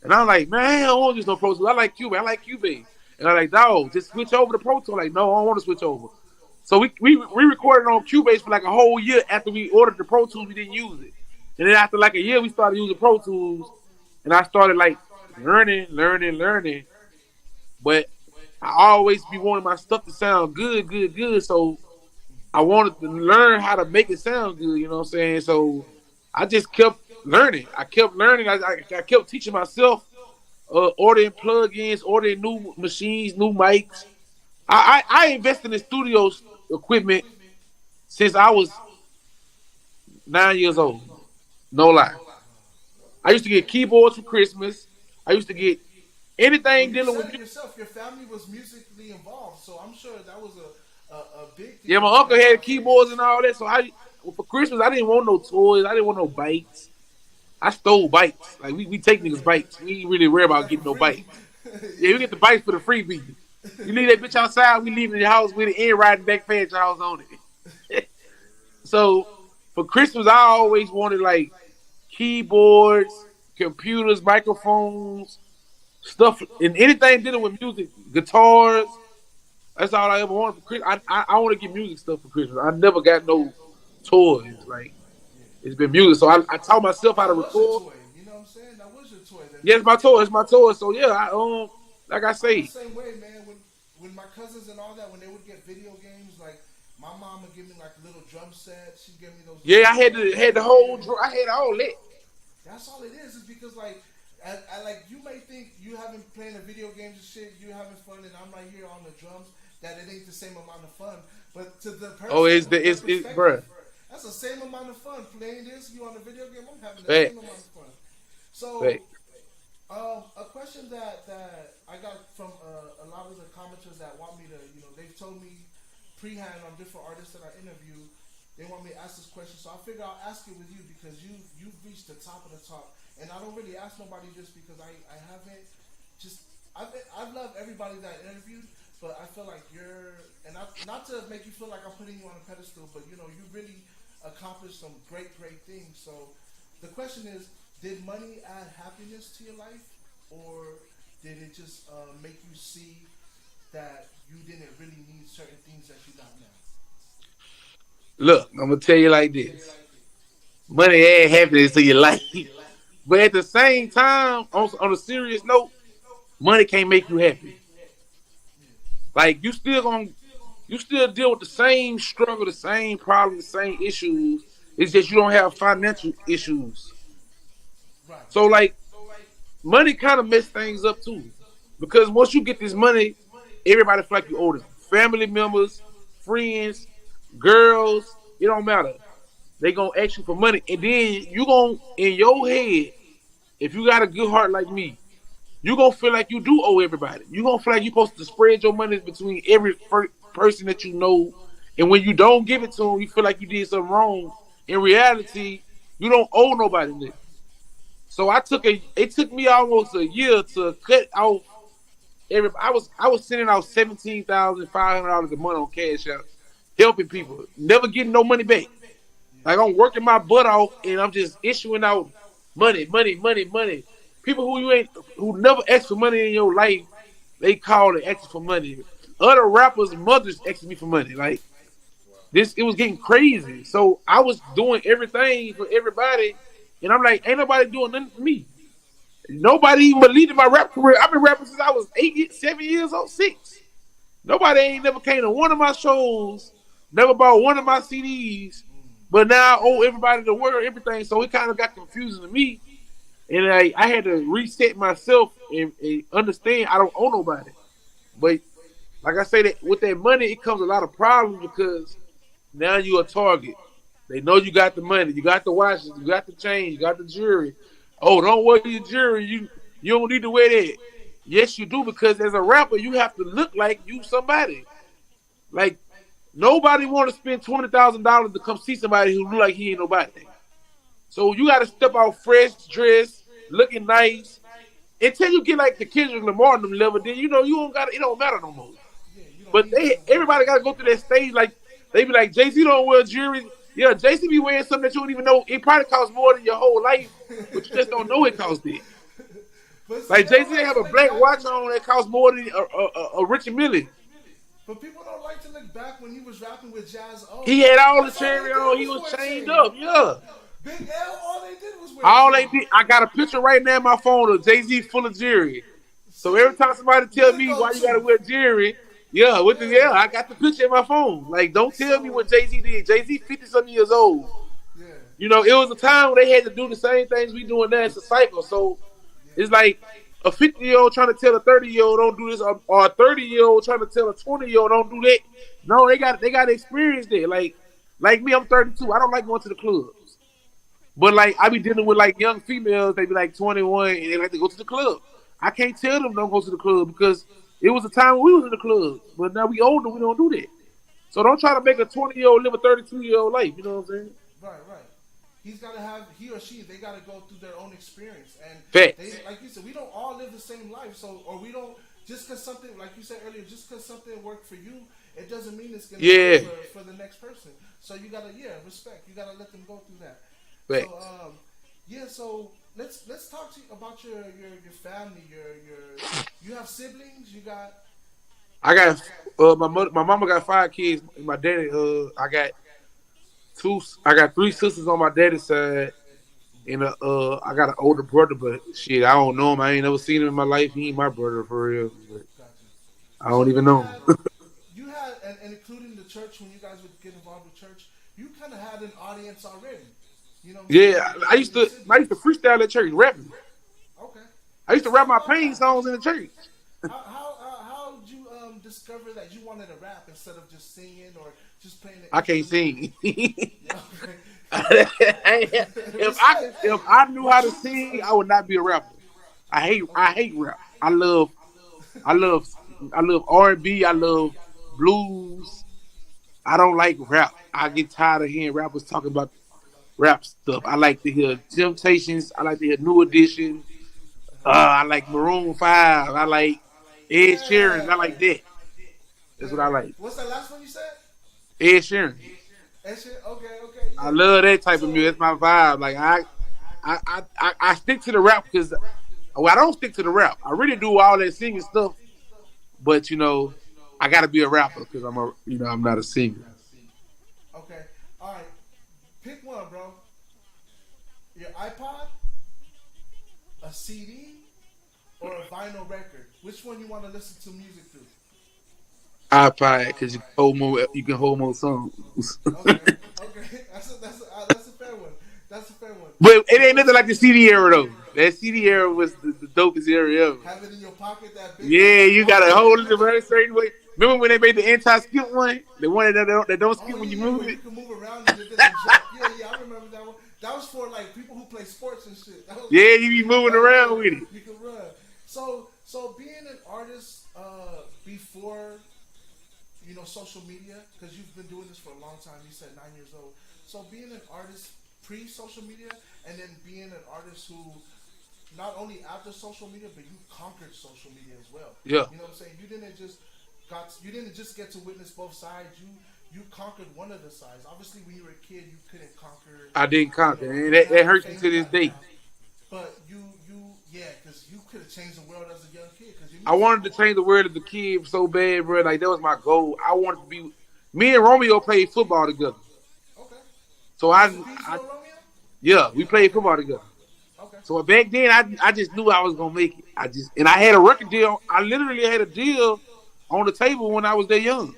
And I'm like, man, I don't want to use no Pro Tools. I like Cubase. I like Cubase. And I'm like, dog, just switch over to Pro Tools. Like, no, I don't want to switch over. So we recorded on Cubase for like a whole year. After we ordered the Pro Tools, we didn't use it. And then after like a year, we started using Pro Tools. And I started like learning. But I always be wanting my stuff to sound good. So I wanted to learn how to make it sound good, you know what I'm saying? So I just kept learning. I kept teaching myself, ordering plugins, ordering new machines, new mics. I invested in studio equipment since I was 9 years old. No lie. I used to get keyboards for Christmas. I used to get anything dealing with yourself. Your family was musically involved, so I'm sure that was a big thing. Yeah, my uncle had keyboards and all that. So for Christmas, I didn't want no toys. I didn't want no bikes. I stole bikes. Like we take niggas bikes. We ain't really worry about getting no bike. Yeah, we get the bikes for the freebie. You leave that bitch outside, we leave it in your house with it and riding back past your house on it. So for Christmas, I always wanted like keyboards, computers, microphones, stuff, and anything dealing with music, guitars. That's all I ever wanted for Christmas. I want to get music stuff for Christmas. I never got no toys. Like, it's been music. So I taught myself how to record. You know what I'm saying? That was your toy. Yeah, it's my toy. It's my toy. So yeah, like I say. The same way, man. When my cousins and all that, when they would get video games, like my mom would give me like little drum sets. She'd give me those. Yeah, I had the whole. I had all that. That's all it is because like, I like you may think you having playing the video games and shit, you having fun, and I'm right here on the drums. That it ain't the same amount of fun, but to the person, it's bruh. That's the same amount of fun playing this. You on the video game, I'm having the same amount of fun. So, a question that I got from a lot of the commenters that want me to, they've told me pre-hand on different artists that I interview, they want me to ask this question. So I figure I'll ask it with you because you've reached the top of the top, and I don't really ask nobody just because I haven't just I've loved everybody that I interviewed, but I feel like and not to make you feel like I'm putting you on a pedestal, but you really accomplished some great things. So the question is, did money add happiness to your life, or did it just make you see that you didn't really need certain things that you got now? Look, I'm gonna tell you like this: money add happiness to your life, but at the same time, on a serious note, money can't make you happy. Like you still deal with the same struggle, the same problem, the same issues. It's just you don't have financial issues. Right. So like money kind of mess things up too, because once you get this money, everybody feel like you owe them. Family members, friends, girls, it don't matter. They gonna ask you for money, and then you gonna in your head, if you got a good heart like me, you gonna feel like you do owe everybody. You gonna feel like you're supposed to spread your money between every person that you know, and when you don't give it to them, you feel like you did something wrong. In reality, you don't owe nobody this. So it took me almost a year to cut off every. I was sending out $17,500 a month on Cash App, helping people, never getting no money back. Like I'm working my butt off, and I'm just issuing out money. People who never asked for money in your life, they call and ask for money. Other rappers' mothers asking me for money. Like this, it was getting crazy. So I was doing everything for everybody, and I'm like, ain't nobody doing nothing for me. Nobody even believed in my rap career. I've been rapping since I was 7 years old, 6. Nobody ain't never came to one of my shows, never bought one of my CDs, but now I owe everybody the world, everything. So it kind of got confusing to me. And I had to reset myself and understand I don't owe nobody. But like I say, that with that money, it comes a lot of problems because now you're a target. They know you got the money, you got the watches, you got the chain, you got the jewelry. Oh, don't wear your jewelry. You don't need to wear that. Yes, you do, because as a rapper, you have to look like you somebody. Like nobody want to spend $20,000 to come see somebody who look like he ain't nobody. So you got to step out fresh, dressed, looking nice. Until you get like the Kendrick Lamar and them level, then you don't got it. Don't matter no more. Yeah, you don't But need something. everybody got to go through that stage. Like they be like, Jay-Z don't wear jewelry. Yeah, Jay-Z be wearing something that you don't even know. It probably costs more than your whole life, but you just don't know it costs it. But see, Like they Jay-Z don't like have to a look black back watch when- on that costs more than a Richard Mille. But people don't like to look back when he was rapping with Jazz O. He had all the That's all they cherry did on. He was wear chained chains. up. Yeah. Big L, all they did was wear All they chains. did, I got a picture right now in my phone of Jay-Z full of jewelry. So every time somebody tell You're the me why you go-to. gotta wear jewelry, I got the picture in my phone. Like, don't tell me what Jay-Z did. Jay-Z 50-something years old. Yeah. It was a time when they had to do the same things we doing now. It's a cycle. So it's like a 50-year-old trying to tell a 30-year-old don't do this, or a 30-year-old trying to tell a 20-year-old don't do that. No, they got to experience that. Like me, I'm 32. I don't like going to the clubs. But like I be dealing with like young females, they be like 21 and they like to go to the club. I can't tell them don't go to the club because it was a time when we was in the club. But now we older, we don't do that. So don't try to make a 20-year-old live a 32-year-old life. You know what I'm saying? Right. He or she, they got to go through their own experience. And Facts. they, like you said, we don't all live the same life. So, or we don't, just because something, like you said earlier, just because something worked for you, it doesn't mean it's going to Yeah. work for the next person. So you got to, respect. You got to let them go through that. Facts. So, so let's talk to you about your family. You have siblings. You got. I got my mama got 5 kids. My daddy, I got 3 sisters on my daddy's side, and I got an older brother. But shit, I don't know him. I ain't never seen him in my life. He ain't my brother for real. But I don't even know him. You had, and including the church, when you guys would get involved with church, you kind of had an audience already. You know. Yeah, I used to freestyle at church rapping. Okay. I used to rap my pain songs in the church. How did you discover that you wanted to rap instead of just singing or just playing? I can't sing. Okay. if I knew how to sing, I would not be a rapper. I hate rap. I love R&B. I love blues. I don't like rap. I get tired of hearing rappers talking about rap stuff. I like to hear Temptations. I like to hear New Edition. I like Maroon 5. I like Ed Sheeran. I like Yeah. that. That's what I like. What's that last one you said? Ed Sheeran. That shit? Okay, I yeah. love that type of So, music. That's my vibe. Like I stick to the rap because I don't stick to the rap. I really do all that singing stuff, but I got to be a rapper because I'm not a singer. okay. All right. Pick one, bro. Your iPod, a CD, or a vinyl record. Which one you want to listen to music through? iPod because you can hold more songs. Okay. Okay. That's a fair one. That's a fair one. But it ain't So nothing like the CD era though. That CD era was the dopest era ever. have it in your pocket, that big Yeah, fucking you gotta wallet. hold it a very certain way. Remember when they made the anti-skip one? The one that don't skip Oh when you yeah, move where you it? can move around and it doesn't jump. Yeah, I remember that one. That was for like people who play sports and shit. That was, Yeah, you be moving that was around good. with it. You can run. So being an artist before social media, because you've been doing this for a long time. You said 9 years old. So being an artist pre-social media, and then being an artist who not only after social media, but you conquered social media as well. Yeah. You know what I'm saying? You didn't just get to witness both sides. You conquered one of the sides. Obviously, when you were a kid, you couldn't conquer. I didn't conquer, and that hurts me to this day. But yeah, because you could have changed the world as a young kid. Because I wanted to change the world as a kid so bad, bro. Like that was my goal. I wanted to be. Me and Romeo played football together. Okay. So Was it Beach Romeo? yeah, we played football together. Okay. So back then, I just knew I was gonna make it. And I had a record deal. I literally had a deal on the table when I was that young.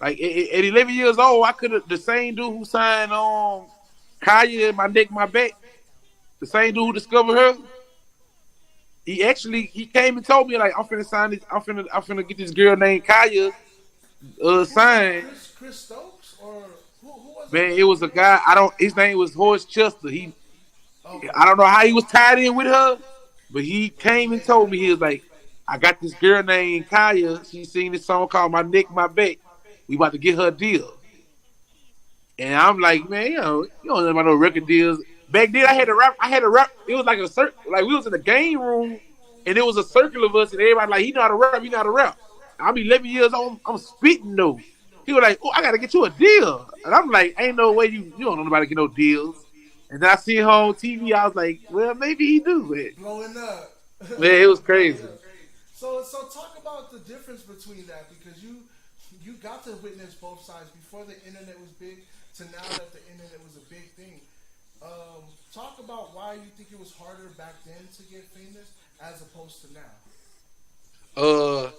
Like at 11 years old, I could have the same dude who signed Kaya, My Neck, My Back, the same dude who discovered her. He came and told me like I'm finna sign this. I'm finna get this girl named Kaya signed. Chris Stokes or who was Man, it? it was a guy. His name was Horace Chester. Okay. I don't know how he was tied in with her, but he came and told me he was like, I got this girl named Kaya. She sing this song called My Neck, My Back. We about to get her a deal. And I'm like, man, you don't know about no record deals. Back then, I had a rap. It was like a circle. Like we was in the game room, and it was a circle of us, and everybody like, he know how to rap. He know how to rap. I'm 11 years old. I'm spitting though. He was like, oh, I gotta get you a deal, and I'm like, ain't no way you don't know nobody get no deals. And then I see her on TV. I was like, well, maybe he do, Blowing up. man, it was crazy. So talk about the difference between that, because you got to witness both sides before the internet was big to now that the internet was a big thing. Talk about why you think it was harder back then to get famous as opposed to now.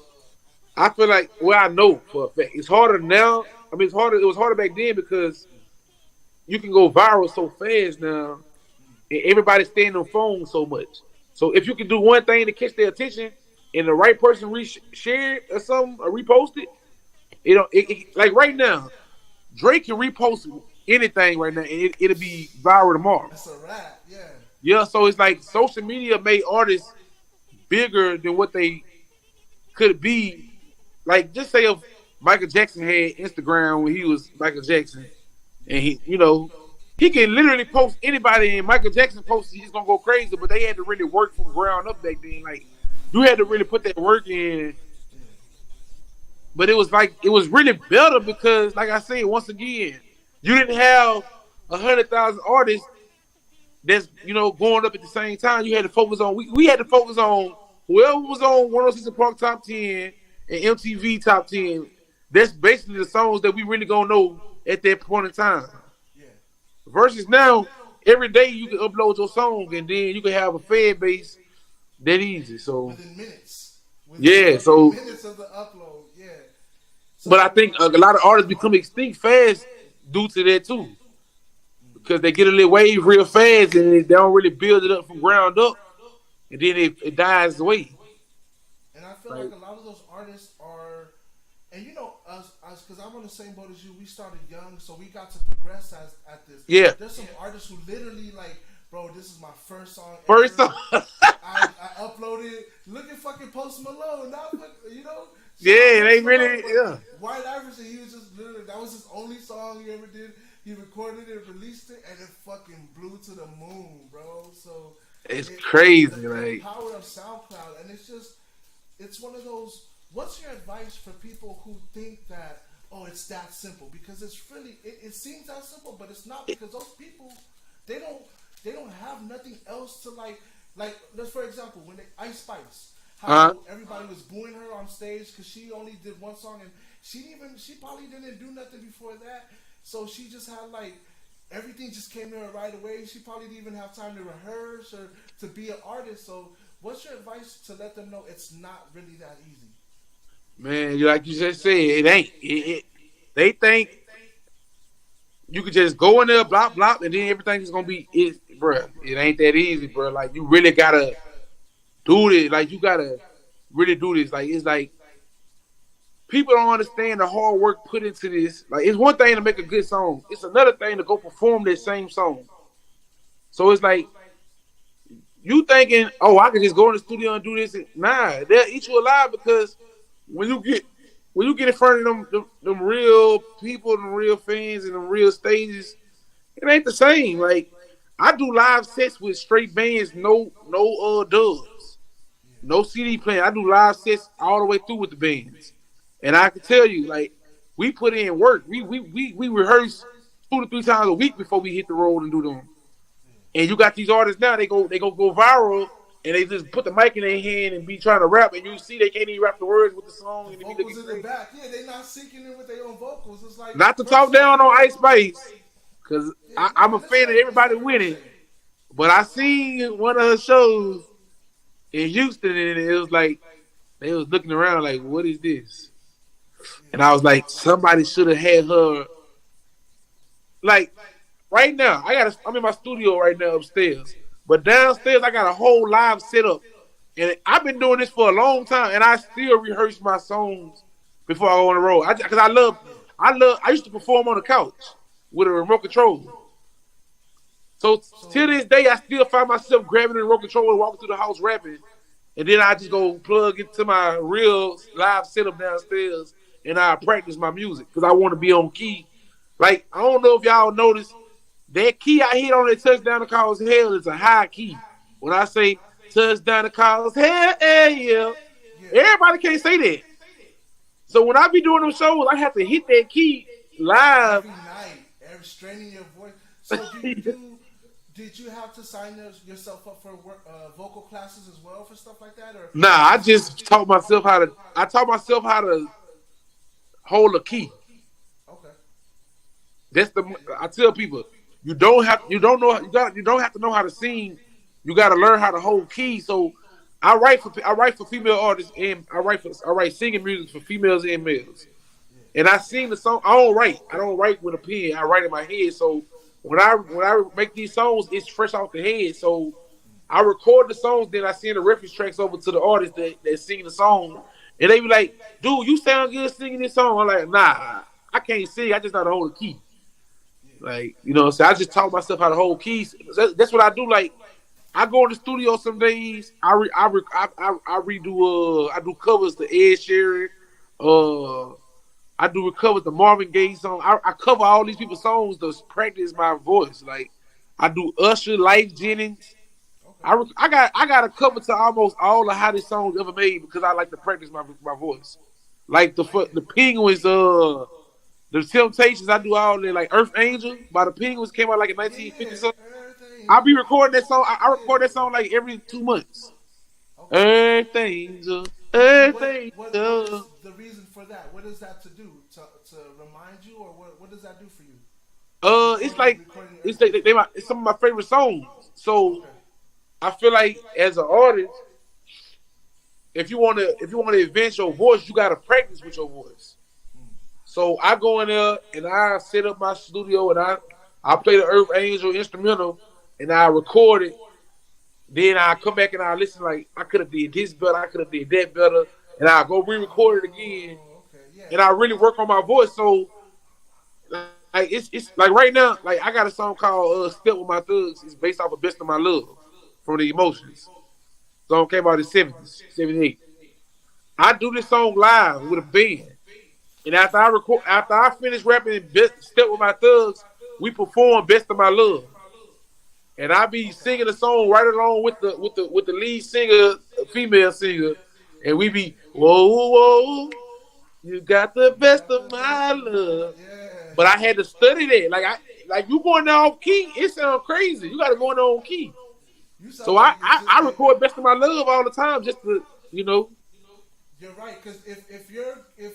I feel like, well, I know for a fact it's harder now. I mean, it's harder. It was harder back then because you can go viral so fast now, and everybody's staying on phone so much. So if you can do one thing to catch their attention, and the right person share it or something or repost it, like right now, Drake can repost anything right now, and it'll be viral tomorrow. That's a rap, yeah. Yeah, so it's like social media made artists bigger than what they could be. Like, just say if Michael Jackson had Instagram when he was Michael Jackson, and he can literally post anybody, and Michael Jackson posts, he's gonna go crazy. But they had to really work from ground up back then. Like, you had to really put that work in. But it was really better because, like I said, once again, you didn't have 100,000 artists that's going up at the same time. You had to focus on we had to focus on whoever was on 106 and Park Top 10 and MTV Top 10. That's basically the songs that we really gonna know at that point in time. Yeah. Versus now, every day you can upload your song and then you can have a fan base that easy. So Within minutes. minutes of the upload, yeah. But I think a lot of artists become extinct fast due to that too, because they get a little wave real fast and they don't really build it up from ground up, and then it dies away. And I feel like a lot of those artists are, and us, because I'm on the same boat as you. We started young, so we got to progress at this. Yeah. There's some artists who literally like, bro, this is my first song. First ever. song. I uploaded. Look at fucking Post Malone. Now, Yeah, they really, yeah. White Iverson, he was just literally, that was his only song he ever did. He recorded it, released it, and it fucking blew to the moon, bro. So It's crazy, the like. power of SoundCloud, and it's one of those. What's your advice for people who think that it's that simple? Because it's really it seems that simple, but it's not, because those people they don't have nothing else to let's, for example, when Ice Spice, how everybody was booing her on stage because she only did one song, and she probably didn't do nothing before that, so she just had everything just came to her right away. She probably didn't even have time to rehearse or to be an artist. So what's your advice to let them know it's not really that easy? Man, like you just said, it ain't. They think you could just go in there, blop, blop, and then everything's gonna be it, bruh. It ain't that easy, bruh. Like, you really gotta do this. Like, you gotta really do this. Like, it's like people don't understand the hard work put into this. Like, it's one thing to make a good song. It's another thing to go perform that same song. So it's like you thinking, I could just go in the studio and do this. Nah, they'll eat you alive, because when you get in front of them real people, them real fans, and them real stages, it ain't the same. Like, I do live sets with straight bands, no dubs, no CD playing. I do live sets all the way through with the bands, and I can tell you, like, we put in work. We rehearse 2 to 3 times a week before we hit the road and do them. And you got these artists now, they go viral, and they just put the mic in their hand and be trying to rap, and you see they can't even rap the words with the song. The vocals in the back, they not syncing in with their own vocals. It's like, not to talk down on Ice Spice, because I'm a fan of everybody winning, but I seen one of her shows in Houston, and it was like they was looking around like, what is this? And I was like, somebody should have had her. Like, right now, I'm in my studio right now upstairs. But downstairs, I got a whole live setup. And I've been doing this for a long time, and I still rehearse my songs before I go on the road. Because I used to perform on the couch with a remote control. So till this day, I still find myself grabbing the remote control and walking through the house rapping. And then I just go plug into my real live setup downstairs, and I practice my music because I want to be on key. Like, I don't know if y'all noticed, that key I hit on that touchdown to cause hell is a high key. When I say touchdown to cause hell, yeah, everybody can't say that. So when I be doing them shows, I have to hit that key live. Every night, straining your voice. So did you have to sign yourself up for vocal classes as well for stuff like that? Or nah, I just taught myself how to hold a key. Okay. I tell people, you don't have to know how to sing. You got to learn how to hold keys. So I write for female artists, and I write singing music for females and males. And I sing the song. I don't write with a pen. I write in my head. So when I make these songs, it's fresh off the head. So I record the songs, then I send the reference tracks over to the artists that sing the song, and they be like, "Dude, you sound good singing this song." I'm like, "Nah, I can't sing. I just know how to hold a key." Like, so I just taught myself how to hold keys. That's what I do. Like, I go in the studio some days. I redo. I do covers to Ed Sheeran. I do covers the Marvin Gaye song. I cover all these people's songs to practice my voice. Like, I do Usher, Life Jennings. I got a cover to almost all the hottest songs ever made because I like to practice my voice. Like the Penguins, the Temptations, I do all that. Like Earth Angel by the Penguins came out like in 1950 something. I'll be recording that song. I record that song like every 2 months. Earth Angel, Earth Angel. What is the reason for that? What is that to do? To remind you, or what does that do for you? It's some of my favorite songs. So I feel like as an artist, if you want to advance your voice, you got to practice with your voice. So I go in there and I set up my studio and I play the Earth Angel instrumental and I record it. Then I come back and I listen like I could have did this better, I could have did that better, and I go re-record it again. And I really work on my voice. So like it's like right now, like I got a song called "Step with My Thugs." It's based off of "Best of My Love" from the Emotions. Song came out in the 70s, 78. I do this song live with a band. And after I finish rapping "Step with My Thugs," we perform "Best of My Love." and I be singing the song right along with the lead singer, female singer, and we be whoa whoa, you got the You best got of the best my of my, love. yeah. But I had to study that. Like you going there off key, it sounds crazy. You got to go in there on key. You So sound like it's just I like record best of my love all the time just to you know. you're right because if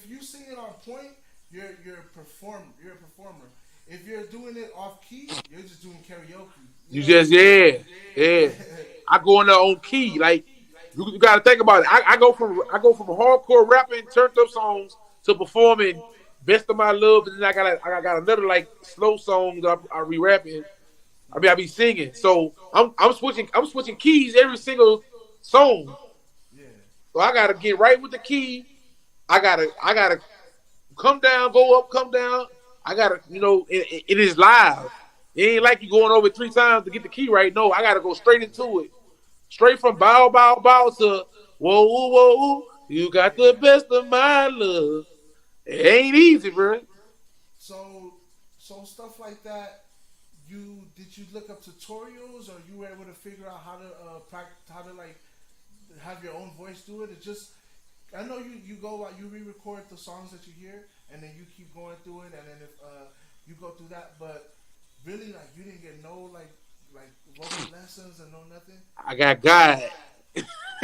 you sing it on point, you're a performer. You're a performer. If you're doing it off key, you're just doing karaoke. You You know what I'm just saying? yeah. I go in there on key. Like you got to think about it. I go from hardcore rapping, turned up songs to performing best of my love, and then I got another like slow song that I re rapping. I be singing. So I'm switching keys every single song. Yeah. So I gotta get right with the key. I gotta come down, go up, come down. I gotta it is live. It ain't like you going over it 3 times to get the key right. No, I gotta go straight into it. Straight from bow, bow, bow to whoa, whoa, whoa. You got the best of my love. It ain't easy, bro. So stuff like that. Did you look up tutorials or you were able to figure out how to practice how to like have your own voice do it? It just I know you go out you re-record the songs that you hear and then you keep going through it and then if you go through that but really like you didn't get no like vocal lessons and no nothing. I got God.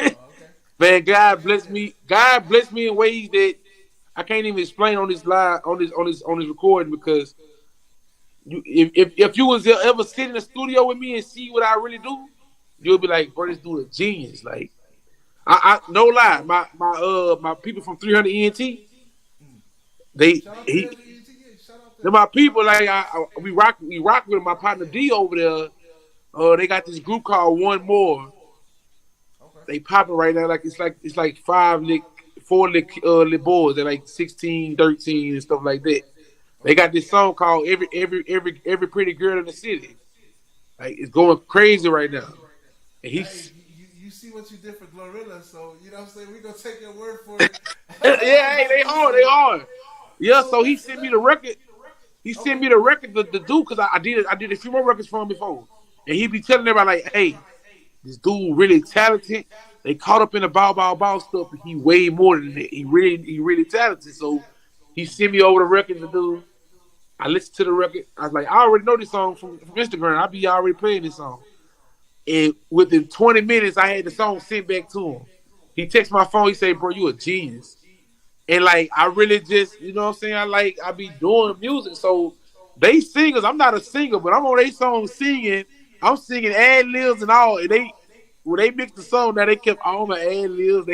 Okay. Man, Yeah, God yeah, bless yeah. me. God bless me in ways that I can't even explain on this live on this recording because if you was ever sit in the studio with me and see what I really do, you'll be like, bro, this dude a genius. Like I no lie, my people from 300 ENT, they Shout out to he the ETA. Shout out to they're my people. Like we rock with my partner D over there. They got this group called One More. okay. They popping right now. It's like four lick boys. They're like 16, 13, and stuff like that. They Okay. got this song called Every Pretty Girl in the City. Like it's going crazy right now. And Hey, he's you see what you did for Glorilla, so you know what I'm saying? We gonna take your word for it. yeah, As hey, I they listen. hard. Yeah, So so he let's sent me let the record. He sent okay. me the record to do because I did a few more records for him before. And he be telling everybody like, hey, this dude really talented. They caught up in the bow stuff, and he way more than that. He really talented. So he sent me over the record to do. I listened to the record. I was like, I already know this song from Instagram. I be already playing this song. And within 20 minutes, I had the song sent back to him. He texted my phone. He said, bro, you a genius. And like I really just, you know what I'm saying? I be doing music. So they singers, I'm not a singer, but I'm on their song singing. I'm singing ad libs and all. And they when they mixed the song, now they kept all my ad libs.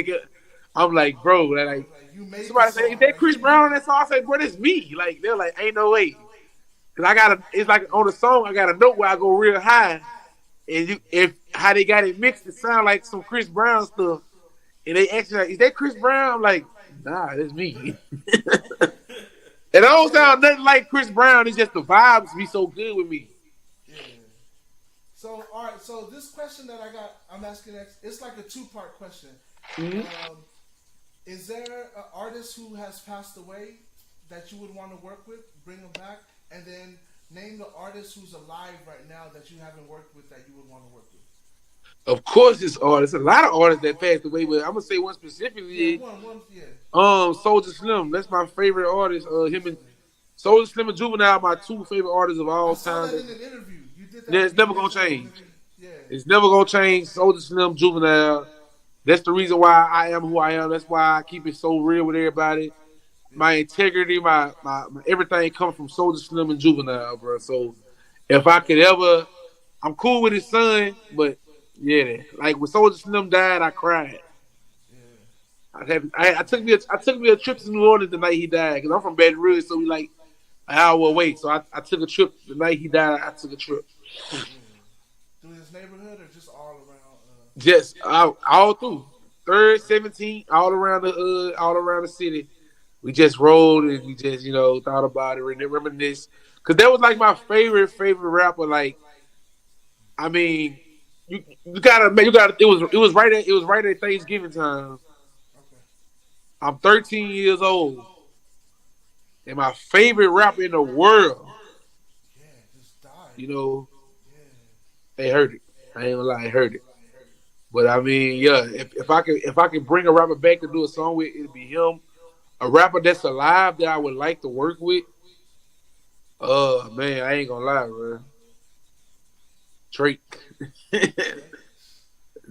I'm like, bro, they're like Like you made the somebody say, is song. that Like Chris Brown on that song? I say, bro, that's me. Like they're like, ain't no way. Cause it's like on the song, I got a note where I go real high. And if how they got it mixed, it sound like some Chris Brown stuff. And they actually like, is that Chris Brown? I'm like, nah, that's me. okay. It don't So sound nothing like Chris Brown. It's just the vibes be so good with me. yeah. So all right. So this question that I'm asking next. It's like a two-part question. Mm-hmm. Is there an artist who has passed away that you would want to work with? Bring them back, and then name the artist who's alive right now that you haven't worked with that you would want to work with. Of course, it's artists. A lot of artists that passed away, but I'm gonna say one Yeah, specifically. one, yeah. Soldier Slim. That's my favorite artist. Him and Soldier Slim and Juvenile, my two favorite artists of I all saw time. that in an interview. You did that. It's You never gonna mentioned that in an change. interview. Yeah. It's never gonna change. Soldier Slim, Juvenile. That's the reason why I am who I am. That's why I keep it so real with everybody. My integrity, my everything comes from Soldier Slim and Juvenile, bro. So if I could ever, I'm cool with his son, but yeah, like when Soldier Slim died, I cried. I took me a trip to New Orleans the night he died because I'm from Baton Rouge, so we like an hour away. So I took a trip the night he died. I took a trip. Through his neighborhood or just all around? Just all through third, 17, all around the city. We just rolled and we just thought about it and reminisced because that was like my favorite rapper. Like I mean, you gotta it was right at Thanksgiving time. Okay. I'm 13 years old and my favorite rapper in the world, Yeah, just died. you know, Yeah. They heard it. I ain't gonna lie, I heard it. But I mean, yeah, if I can bring a rapper back to do a song with, it'd be him. A rapper that's alive that I would like to work with. Man, I ain't gonna lie, bro. Drake. Okay.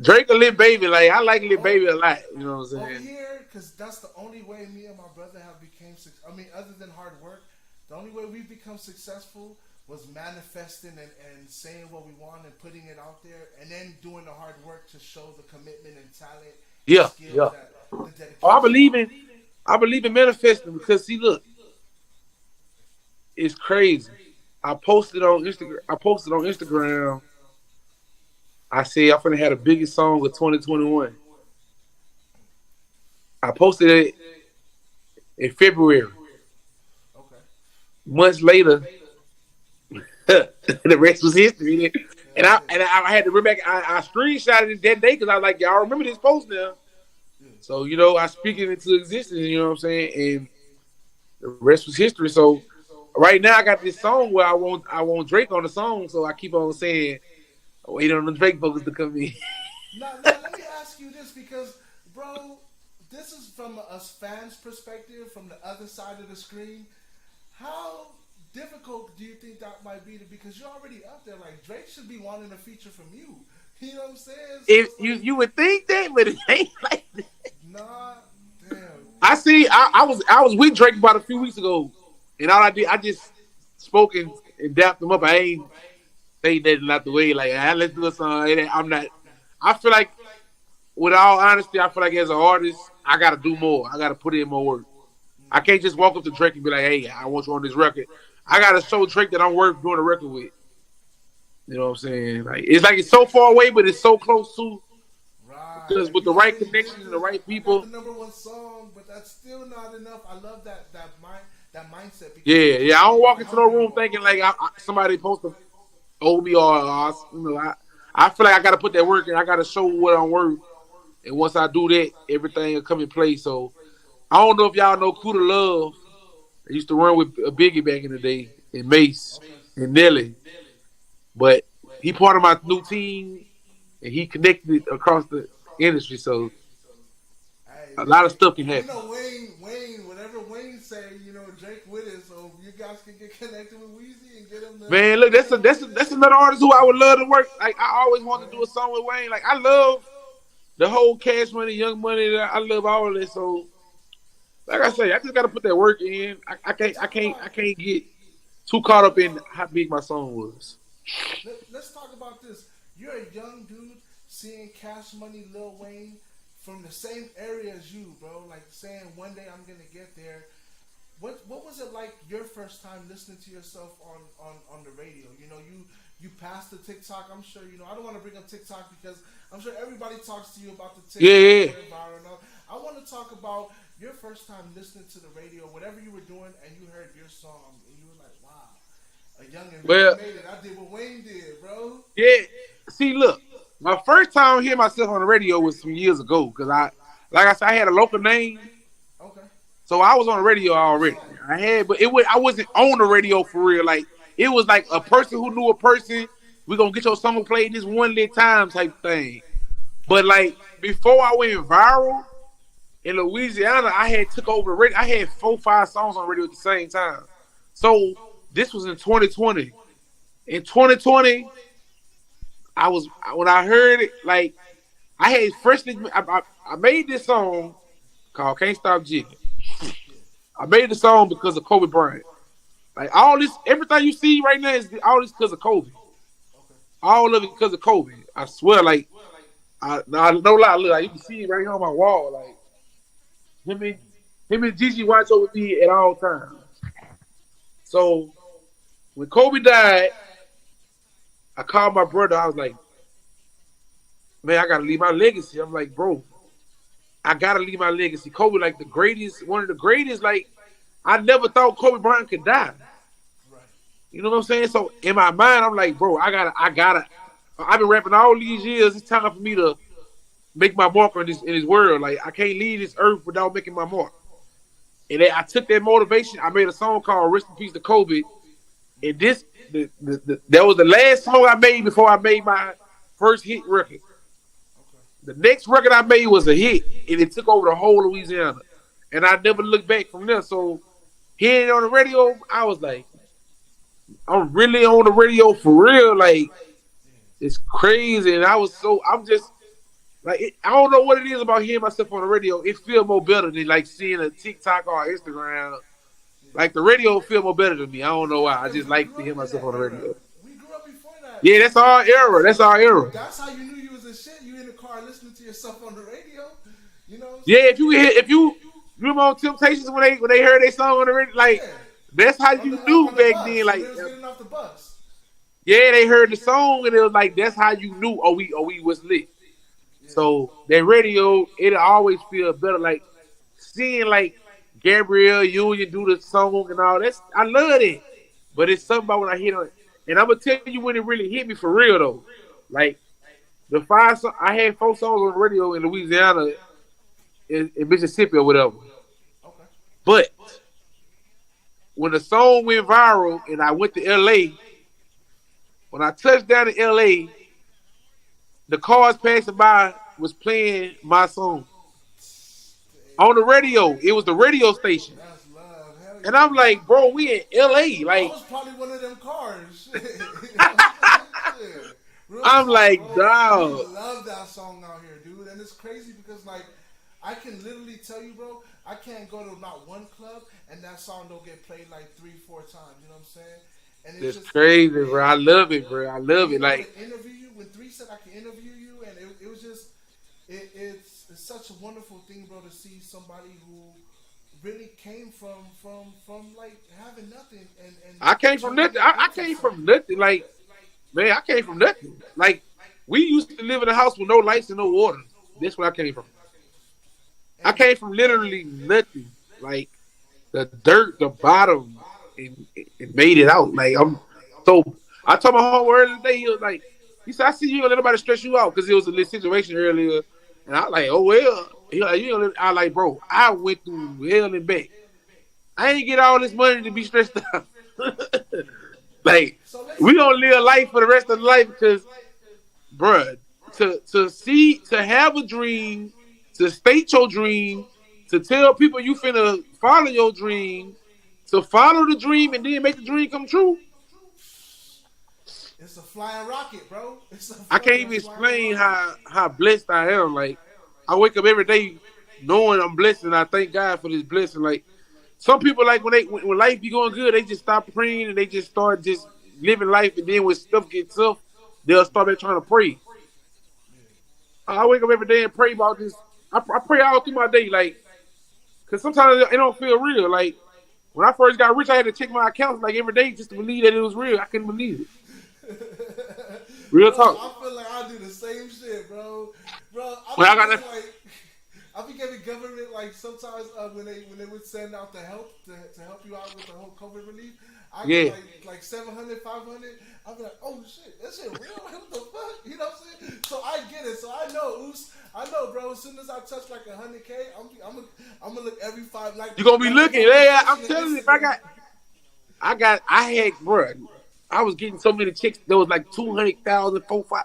Drake a Lil Baby. Like I like Lil Baby a lot. You know what I'm Over saying? here, because that's the only way me and my brother have became. I mean, other than hard work, the only way we've become successful was manifesting and saying what we want and putting it out there, and then doing the hard work to show the commitment and talent, and Yeah, skills yeah. that the Oh, dedication. I believe in manifesting because see, look, it's crazy. I posted on Instagram. I said I'm finna have the biggest song of 2021. I posted it in February. Okay. Months later, the rest was history. And I had to remember back. I screenshotted it that day because I was like, y'all remember this post now. So I speak it into existence. You know what I'm saying? And the rest was history. So right now I got this song where I want Drake on the song. So I keep on saying, wait on the Drake vocals to come in. Now, let me ask you this because, bro, this is from us fans' perspective, from the other side of the screen. How difficult do you think that might be? Because you're already up there. Like, Drake should be wanting a feature from you. You know what I'm saying? So If it's like, you would think that, but it ain't like that. nah, damn. I see. I was with Drake about a few weeks ago, and all I did, I just spoke and dapped him up. I ain't say nothing out the way. Like, let's do a song. I'm not. I feel like, with all honesty, I feel like as an artist, I got to do more. I got to put in more work. I can't just walk up to Drake and be like, "Hey, I want you on this record." I got to show Drake that I'm worth doing a record with. You know what I'm saying? It's so far away, but it's so close to. Right. Because Like, with you the right already connections did and the this. right I people, got the number one song, but that's still not enough. I love that mindset. Because yeah. I don't walk into no hungry room for it. thinking like somebody supposed to owe me or I feel like I got to put that work in. I got to show what I'm worth, and once I do that, everything will come in place. So I don't know if y'all know Kuda Love. I used to run with Biggie back in the day, and Mace Okay. and Nelly, but he part of my new team, and he connected across the industry. So Hey, a lot of man. stuff can You happen. know Wayne, whatever Wayne say, Drake with it, so you guys can get connected with Weezy and get him to Man, look, get him to do that's this. another artist who I would love to work. Like I always wanted to do a song with Wayne. Like I love the whole Cash Money, Young Money. I love all of this. So, like I So say, I just got to put that work in. I can't, I talk can't, about I can't get too caught up in how big my song was. let's talk about this. You're a young dude seeing Cash Money, Lil Wayne from the same area as you, bro. Like saying one day I'm gonna get there. What was it like your first time listening to yourself on the radio? You passed the TikTok. I'm sure I don't want to bring up TikTok because I'm sure everybody talks to you about the TikTok Yeah. going viral and all. I want to talk about your first time listening to the radio, whatever you were doing, and you heard your song, and you were like, "Wow, a youngin' Well, really made it. I did what Wayne did, bro." yeah. See, look, my first time hearing myself on the radio was some years ago because like I said, I had a local name, Okay, so I was on the radio already. I wasn't on the radio for real. Like it was like a person who knew a person. We gonna get your song played this one lit time type thing. But like before I went viral in Louisiana, I had took over the radio. I had 4-5 songs on the radio at the same time. So this was in 2020. In 2020, when I heard it, like I had freshly. I made this song called "Can't Stop Jigging." I made the song because of Kobe Bryant. Like all this, everything you see right now is all this because of Kobe. All of it because of Kobe. I swear, like no lie, look, like, you can see it right here on my wall. Like him and Gigi watch over me at all times. So when Kobe died, I called my brother. I was like, man, I gotta leave my legacy. I'm like, bro, I gotta leave my legacy. Kobe, like the greatest, one of the greatest. Like I never thought Kobe Bryant could die. right. You know what I'm saying? So in my mind, I'm like, bro, I gotta. I've been rapping all these years. It's time for me to make my mark on this in this world. Like I can't leave this earth without making my mark. And then I took that motivation. I made a song called "Rest in Peace to Kobe," And that was the last song I made before I made my first hit record. Okay. The next record I made was a hit, and it took over the whole Louisiana. And I never looked back from there. So hearing it on the radio, I was like, I'm really on the radio for real. Like, it's crazy. And I'm just, like, I don't know what it is about hearing myself on the radio. It feels more better than, like, seeing a TikTok or Instagram. Like, the radio feel more better than me. I don't know why. I Yeah, just we like grew to hear up in myself that on the era. radio. We grew up before that. Yeah, that's our era. That's our era. That's how you knew you was a shit. You in the car listening to yourself on the radio. You know what I'm Yeah, saying? if you remember on Temptations when they heard their song on the radio, like Yeah. that's how On you the, knew on the back bus. then. When Like, they was getting off the bus. yeah, they heard the song and it was like that's how you knew. We was lit. So that radio, it always feel better. Like seeing like Gabrielle Union do the song and all. I love it. But it's something about when I hit on it. And I'm gonna tell you when it really hit me for real though. Like I had 4 songs on the radio in Louisiana, in Mississippi or whatever. Okay. But when the song went viral and I went to LA, when I touched down in LA, the cars passing by was playing my song on the radio. It was the radio station. That's love. Hell yeah. And I'm like, bro, we in LA. I Like, was probably one of them cars. Shit. You know what I'm saying? Shit. Real I'm talk, like, bro. dog. We love that song out here, dude. And it's crazy because, like, I can literally tell you, bro, I can't go to not one club and that song don't get played like 3-4 times. You know what I'm saying? And It's crazy, bro. I love it, bro. I love it. Like, interview you when 3 said I can interview you, and it was just it's such a wonderful thing, bro, to see somebody who really came from like having nothing and I came from nothing. I came from nothing. Like, man, I came from nothing. Like, we used to live in a house with no lights and no water. That's where I came from. I came from literally nothing. Like, the dirt, the bottom, and made it out. Like, I told my homeboy earlier today, he said, I see you gonna let nobody stress you out because it was a little situation earlier. And I was like, oh, well. He like, you gonna I like, bro, I went through hell and back. I ain't get all this money to be stressed out. Like, we gonna live life for the rest of the life because, bruh, to have a dream, to state your dream, to tell people you finna follow your dream, to follow the dream and then make the dream come true. It's a flying rocket, bro. I can't even explain how blessed I am. Like, I wake up every day knowing I'm blessed and I thank God for this blessing. Like, some people, like, when life be going good, they just stop praying and they just start just living life, and then when stuff gets tough, they'll start back trying to pray. I wake up every day and pray about this. I pray all through my day, like, because sometimes it don't feel real. Like, when I first got rich, I had to check my accounts like every day just to believe that it was real. I couldn't believe it. Real talk. I feel like I do the same shit, bro. I be getting government like sometimes when they would send out the help to help you out with the whole COVID relief. I get like 700, 500. I'll be like, oh shit, that shit real? What the fuck? You know what I'm saying? So I get it. So I know, bro. As soon as I touch like 100K, I'm gonna look every 5. Like you gonna be looking? Yeah, I'm telling you. If I had, bro. I was getting so many checks. There was like 200,000, 4-5.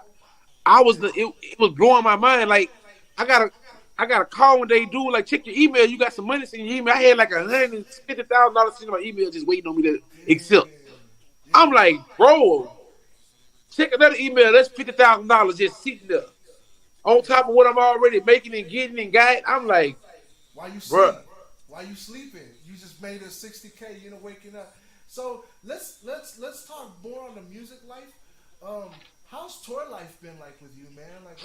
It was blowing my mind. Like, I got a call when they do, like, check your email. You got some money in your email. I had like $150,000 in my email just waiting on me to accept. I'm like, bro, check another email. That's $50,000 just sitting there on top of what I'm already making and getting and got. I'm like, why you bro, sleep? Why you sleeping? You just made a 60K. You know, waking up. So let's talk more on the music life. How's tour life been like with you, man? Like,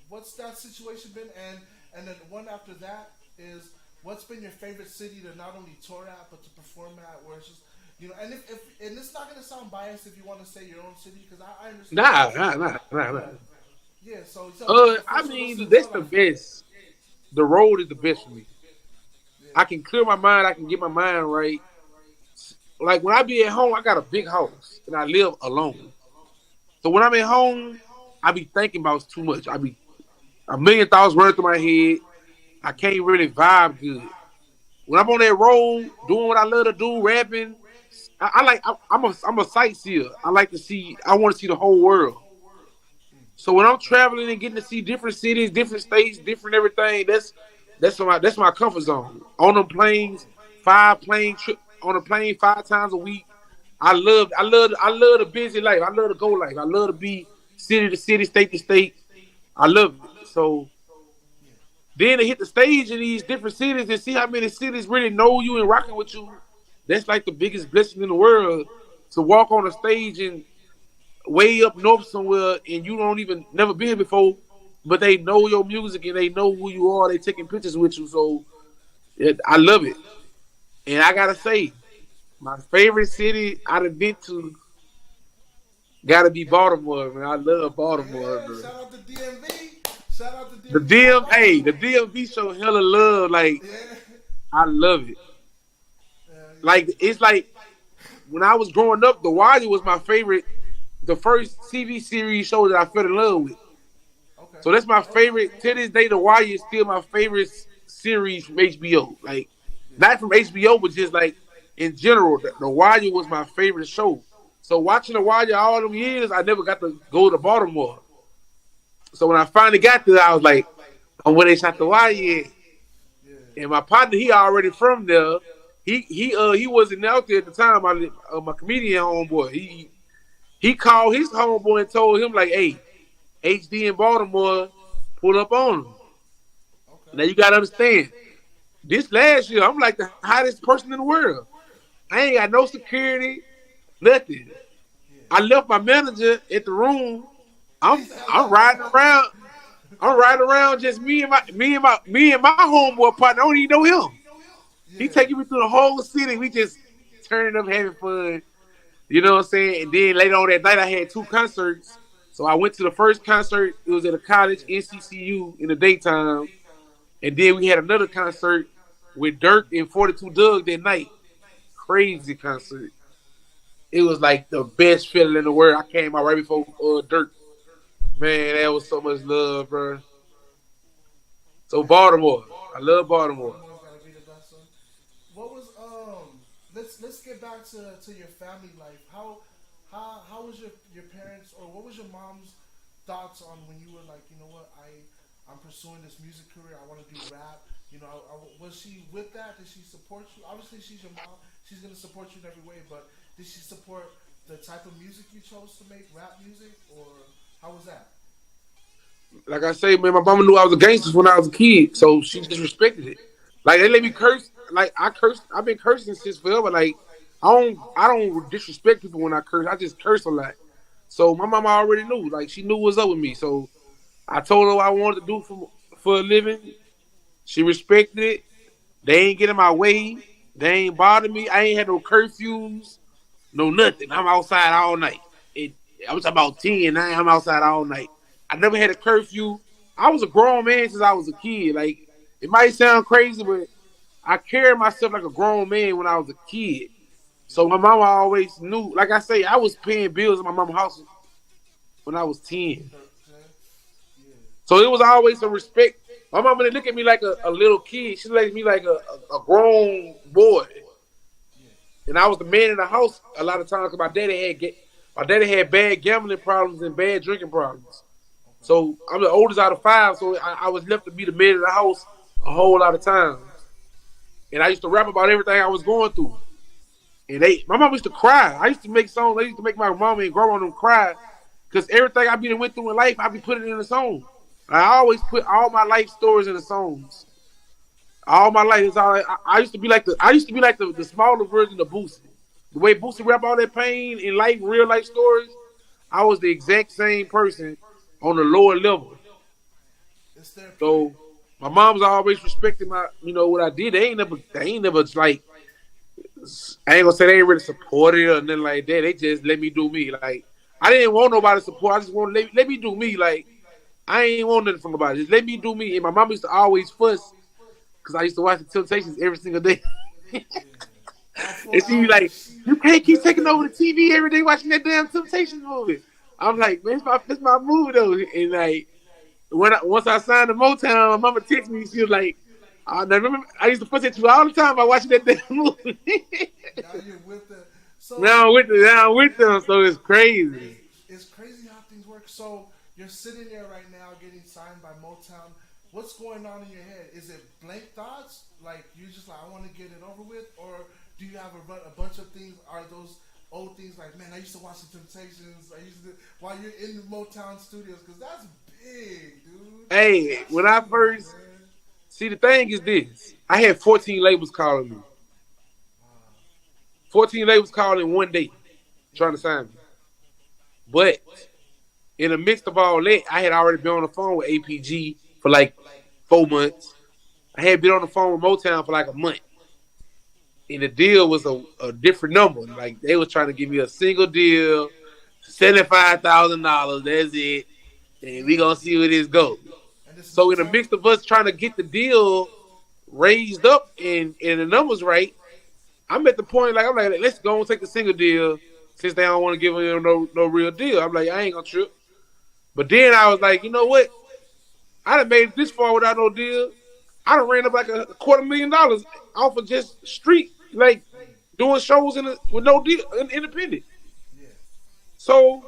what's that situation been? And then one after that is, what's been your favorite city to not only tour at but to perform at? Where it's just, you know, and if it's not gonna sound biased if you want to say your own city, because I understand. Nah. Yeah. So I mean, that's the best. The road is the best for me. Yeah. I can clear my mind. I can get my mind right. Like, when I be at home, I got a big house and I live alone. So when I'm at home, I be thinking about too much. I be a million thoughts running through my head. I can't really vibe good. When I'm on that road, doing what I love to do, rapping, I'm a sightseer. I like to see. I want to see the whole world. So when I'm traveling and getting to see different cities, different states, different everything, that's my comfort zone. On them planes, 5 plane trip on a plane 5 times a week. I love the busy life. I love the go life. I love to be city to city, state to state. I love it. So then to hit the stage in these different cities and see how many cities really know you and rocking with you, that's like the biggest blessing in the world. To walk on a stage and way up north somewhere and you don't even never been before, but they know your music and they know who you are. They taking pictures with you. So I love it. And I gotta say, my favorite city I've been to gotta be Baltimore, man. I love Baltimore, Yeah, bro. shout out to DMV. Shout out to The DMV. the DMV show hella love. Like Yeah. I love it. Yeah, Like it's like when I was growing up, The Wire was my favorite, the first TV series show that I fell in love with. okay. So that's my favorite. To this day, The Wire is still my favorite series from HBO. Like not from HBO, but just like in general, The Wire was my favorite show. So watching The Wire all them years, I never got to go to Baltimore. So when I finally got there, I was like, I'm where they shot The Wire at. And my partner, he already from there. He wasn't out there at the time. My comedian homeboy, he called his homeboy and told him like, "Hey, HD in Baltimore, pull up on him." Now you gotta understand, this last year I'm like the hottest person in the world. I ain't got no security, nothing. I left my manager at the room. I'm riding around. I'm riding around just me and my homeboy partner. I don't even know him. He taking me through the whole city. We just turning up, having fun. You know what I'm saying? And then later on that night, I had 2 concerts. So I went to the first concert. It was at a college, NCCU, in the daytime. And then we had another concert with Dirk and 42 Doug that night. Crazy concert. It was like the best feeling in the world. I came out right before Dirk. Man, that was so much love, bro. So Baltimore. I love Baltimore. Baltimore's gotta be the best one. What was let's get back to your family life. How was your parents, or what was your mom's thoughts on when you were like, you know what, I'm pursuing this music career. I want to do rap. You know, was she with that? Did she support you? Obviously, she's your mom. She's gonna support you in every way. But did she support the type of music you chose to make, rap music, or how was that? Like I say, man, my mama knew I was a gangster when I was a kid, so she just respected it. Like they let me curse. Like I cursed. I've been cursing since forever. Like I don't disrespect people when I curse. I just curse a lot. So my mama already knew. Like she knew what's up with me. So I told her what I wanted to do for a living. She respected it. They ain't get in my way. They ain't bother me. I ain't had no curfews, no nothing. I'm outside all night. I was about 10. Now I'm outside all night. I never had a curfew. I was a grown man since I was a kid. Like it might sound crazy, but I carried myself like a grown man when I was a kid. So my mama always knew. Like I say, I was paying bills in my mama's house when I was 10. So it was always a respect. My mama didn't look at me like a little kid. She looked at me like a grown boy. And I was the man in the house a lot of times because my daddy had bad gambling problems and bad drinking problems. So I'm the oldest out of 5, so I was left to be the man in the house a whole lot of times. And I used to rap about everything I was going through. And my mom used to cry. I used to make songs. I used to make my mama and grandma them cry because everything I went through in life, I be putting it in a song. I always put all my life stories in the songs. All my life is all. I used to be like the smaller version of Boosie. The way Boosie rap all that pain in life, real life stories, I was the exact same person on the lower level. So my mom's always respected what I did. They ain't never like, I ain't gonna say they ain't really supported or nothing like that. They just let me do me. Like I didn't want nobody to support. I just want to let me do me. Like I ain't want nothing from nobody. Just let me do me. And my mom used to always fuss because I used to watch the Temptations every single day. And she be like, "You can't keep taking over the TV every day watching that damn Temptations movie." I'm like, "Man, it's my movie though." And like once I signed to Motown, my mama texted me. She was like, "I remember I used to fuss at you all the time by watching that damn movie." Now you're with the. So now I'm with them, so it's crazy. it's crazy how things work. So you're sitting there right now getting signed by Motown. What's going on in your head? Is it blank thoughts? Like you just like I want to get it over with, or do you have a bunch of things? Are those old things like man? I used to watch the Temptations. I used to while you're in the Motown studios because that's big, dude. Hey, That's when I huge, first man. see the thing is this, I had 14 labels calling me. 14 labels calling in one day, trying to sign me. But in the midst of all that, I had already been on the phone with APG for like 4 months. I had been on the phone with Motown for like a month. And the deal was a different number. Like they was trying to give me a single deal, $75,000. That's it, and we gonna see where this goes. And this So in the Motown. midst of us trying to get the deal raised up and the numbers right, I'm at the point like I'm like let's go and take the single deal since they don't want to give me no real deal. I'm like I ain't gonna trip. But then I was like, you know what? I done made it this far without no deal. I done ran up like a $250,000 off of just street, like doing shows with no deal, independent. Yeah. So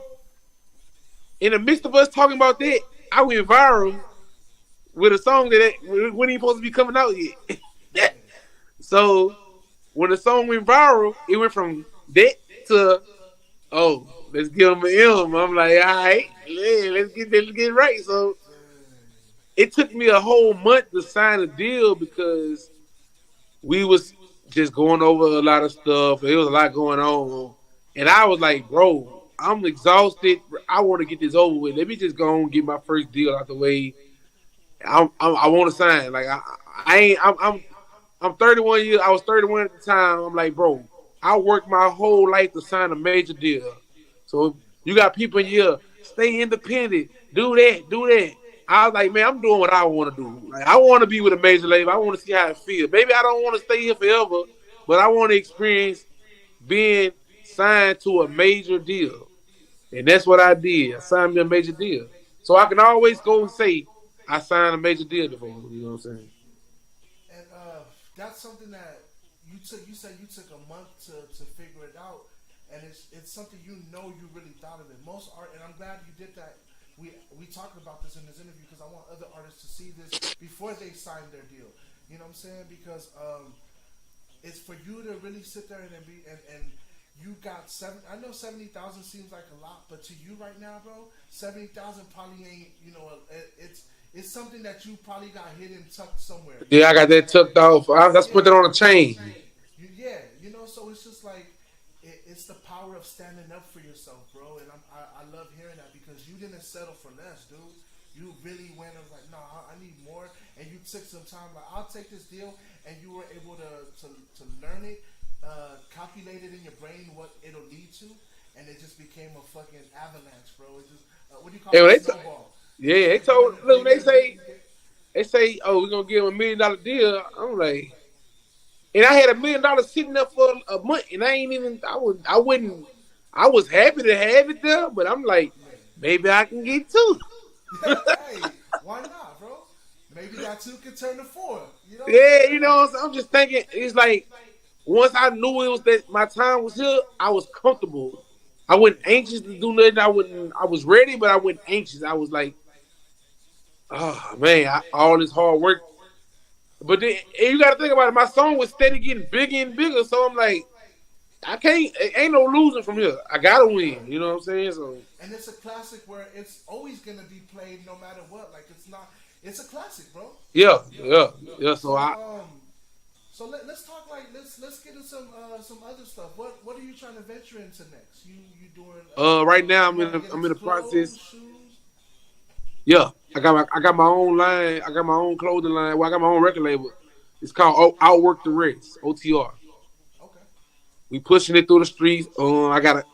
in the midst of us talking about that, I went viral with a song that wasn't even supposed to be coming out yet. So when the song went viral, it went from that to let's give him an M. I'm like, all right, yeah, let's get it right. So it took me a whole month to sign a deal because we was just going over a lot of stuff. There was a lot going on. And I was like, bro, I'm exhausted. I want to get this over with. Let me just go and get my first deal out the way. I want to sign. Like I ain't. I'm 31 years. I was 31 at the time. I'm like, bro, I worked my whole life to sign a major deal. So you got people in here, stay independent, do that, do that. I was like, man, I'm doing what I want to do. Like, I want to be with a major label. I want to see how it feels. Maybe I don't want to stay here forever, but I want to experience being signed to a major deal. And that's what I did. I signed me a major deal. So I can always go and say, I signed a major deal before. You know what I'm saying? And that's something that you took. You said you took a month to figure it out, and it's something you really thought of it. Most art, and I'm glad you did that. We talked about this in this interview because I want other artists to see this before they sign their deal. You know what I'm saying? Because it's for you to really sit there and you got seven. I know 70,000 seems like a lot, but to you right now, bro, 70,000 probably ain't. It's something that you probably got hidden tucked somewhere. Yeah, I got that tucked off. I put it on a chain. So it's just like it's the power of standing up for yourself, bro. And I love hearing that because you didn't settle for less, dude. You really went and was like, no, I need more, and you took some time. Like, I'll take this deal, and you were able to learn it, calculate it in your brain what it'll lead to, and it just became a fucking avalanche, bro. It just what do you call it? Snowball. Yeah, they told. Look, they say, oh, we're gonna give him $1 million deal. I'm like, and I had $1 million sitting there for a month, and I ain't even. I wouldn't. I was happy to have it there, but I'm like, maybe I can get two. Hey, why not, bro? Maybe that two could turn to four. Yeah, I'm just thinking. It's like once I knew it was that my time was here, I was comfortable. I wasn't anxious to do nothing. I was ready, but I wasn't anxious. I was like, oh man, all this hard work. But then and you got to think about it. My song was steady getting bigger and bigger, so I'm like, I can't. Ain't no losing from here. I gotta win. You know what I'm saying? So. And it's a classic where it's always gonna be played no matter what. Like it's not. It's a classic, bro. Yeah. So let's talk like let's get into some other stuff. What are you trying to venture into next? You doing? Right now I'm in the process. Shoes? Yeah, I got my own line. I got my own clothing line. Well, I got my own record label. It's called Outwork the Rest, OTR. Okay. We pushing it through the streets. I got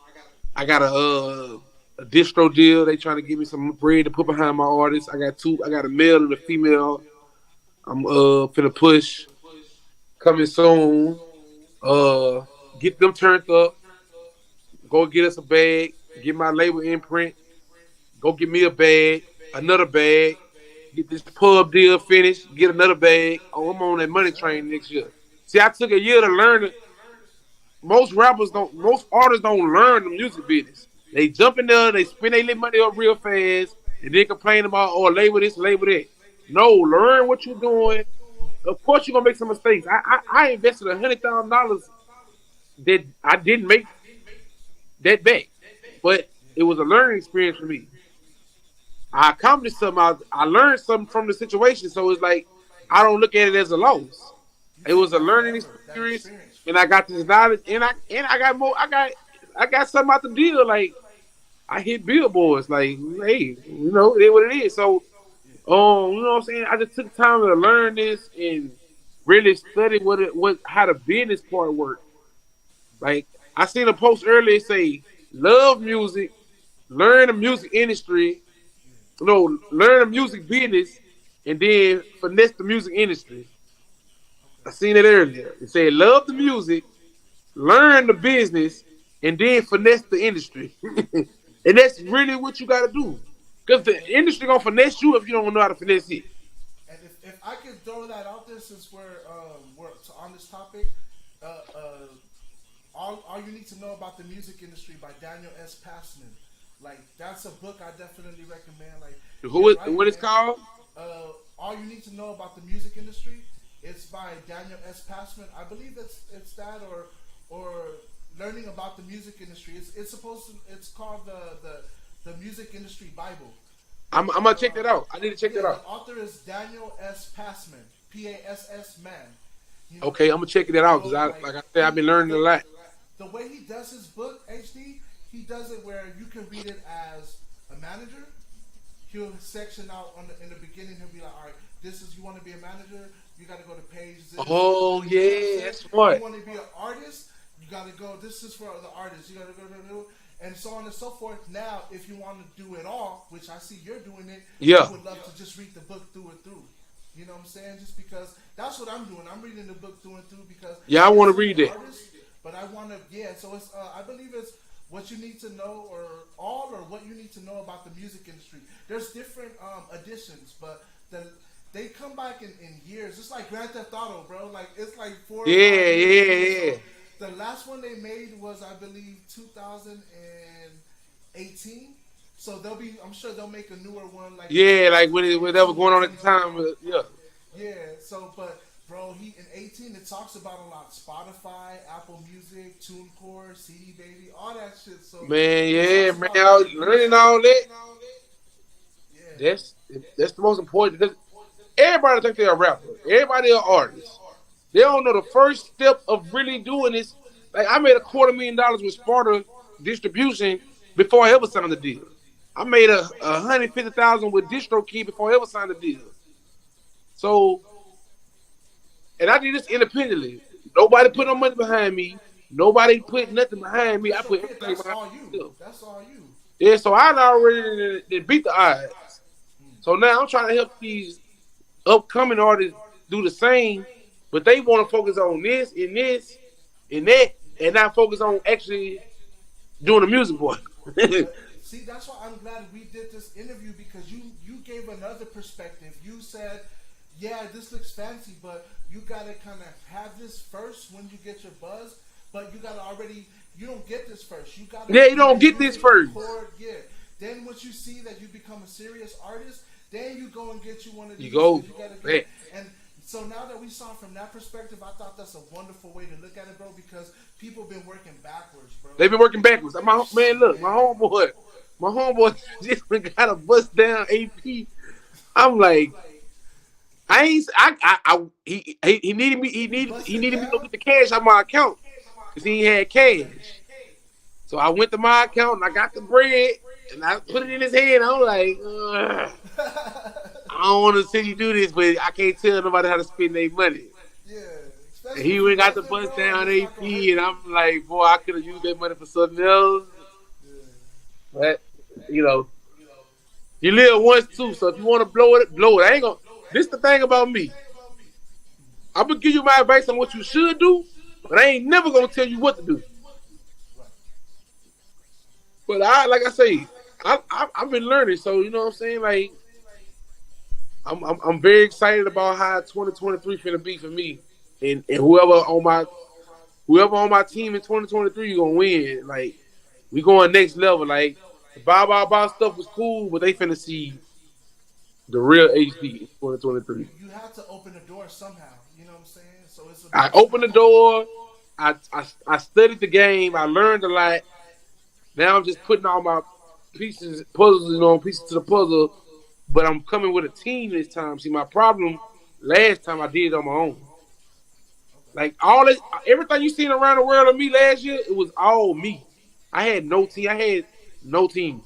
a distro deal. They trying to give me some bread to put behind my artists. I got two. I got a male and a female. I'm finna push. Coming soon. Get them turned up. Go get us a bag. Get my label imprint. Go get me a bag. Another bag. Get this pub deal finished. Get another bag. Oh, I'm on that money train next year. See, I took a year to learn it. most rappers don't, most artists don't learn the music business. They jump in there, they spend their little money up real fast, and then complain about, oh, label this, label that. No, learn what you're doing. Of course, you're gonna make some mistakes. I invested $100,000 that I didn't make that back, but it was a learning experience for me. I accomplished something. I learned something from the situation, so it's like I don't look at it as a loss. You It take was a that learning forever, that experience, experience. and I got this knowledge, and I got more. I got something out the deal. Like I hit billboards. Like hey, it is what it is. So you know what I'm saying. I just took time to learn this and really study what how the business part works. Like I seen a post earlier say, love music, learn the music industry, learn the music business, and then finesse the music industry. I seen it earlier. It said, love the music, learn the business, and then finesse the industry. And that's really what you got to do. Because the industry going to finesse you if you don't know how to finesse it. And if I could throw that out there, since we're on this topic, uh, uh, all you need to know about the music industry by Daniel S. Passman. Like that's a book I definitely recommend. Like What it's called? All you need to know about the music industry. It's by Daniel S. Passman. I believe it's that or learning about the music industry. It's called the music industry Bible. I'm going to check that out. I need to check that The out. author is Daniel S. Passman, Pass man. Okay, I'm going to check that out because, like I said, I've been learning a lot. The way he does his book, HD, he does it where you can read it as a manager. He'll section out in the beginning. He'll be like, all right, this is you want to be a manager, you got to go to page this. Oh, yeah, that's smart. You want to be an artist, you got to go. This is for the artists. You got to go, and so on and so forth. Now, if you want to do it all, which I see you're doing it, Yeah. I would love to just read the book through and through. You know what I'm saying? Just because that's what I'm doing. I'm reading the book through and through because Yeah, I want to read that. But I want to, so it's. I believe it's what you need to know, or what you need to know about the music industry. There's different editions, but they come back in years. It's like Grand Theft Auto, bro. Like it's like 4 or 5 years. So the last one they made was, I believe, 2018. So I'm sure they'll make a newer one. Like Like whatever going on at the time. Yeah. Yeah. So, but bro, in 18 it talks about a lot: Spotify, Apple Music, TuneCore, CD Baby, all that shit. So Man, I was learning all that. Yeah. That's the most important. Because everybody think they're a rapper. Everybody are artists. They don't know the first step of really doing this. Like I made $250,000 with Sparta Distribution before I ever signed the deal. I made $150,000 with DistroKey before I ever signed the deal. So, and I did this independently. Nobody put no money behind me. Nobody put nothing behind me. I put everything behind myself. That's all you. Yeah, so I already beat the odds. So now I'm trying to help these upcoming artists do the same, but they want to focus on this and this and that, and not focus on actually doing the music part. See, that's why I'm glad we did this interview, because you gave another perspective. You said, yeah, this looks fancy, but you got to kind of have this first when you get your buzz, but you got to you don't get this first. You got to you don't get this first. Yeah. Then once you see that you become a serious artist, then you go and get you one of these. You go. And so now that we saw it from that perspective, I thought that's a wonderful way to look at it, bro, because people been working backwards, bro. They've been working backwards. My homeboy just got a bust down AP. I'm like, he needed me to go get the cash out my account because he ain't had cash. So I went to my account and I got the bread and I put it in his hand. I'm like, I don't want to see you do this, but I can't tell nobody how to spend their money. Yeah. And he went got the bust down AP, and I'm like, boy, I could have used that money for something else. But you live once too, so if you want to blow it, blow it. I ain't gonna. This the thing about me. I'm gonna give you my advice on what you should do, but I ain't never gonna tell you what to do. But like I say, I've been learning, so you know what I'm saying. Like, I'm very excited about how 2023 finna be for me, and whoever whoever on my team in 2023, you gonna win. Like we going next level. Like the blah stuff was cool, but they finna see the real HD in 2023. You have to open the door somehow. You know what I'm saying? So it's a I door opened the somehow. door. I studied the game. I learned a lot. Now I'm just putting all my puzzles, pieces to the puzzle. But I'm coming with a team this time. See, my problem last time I did it on my own. Like all this, everything you seen around the world of me last year, it was all me. I had no team. I had no team.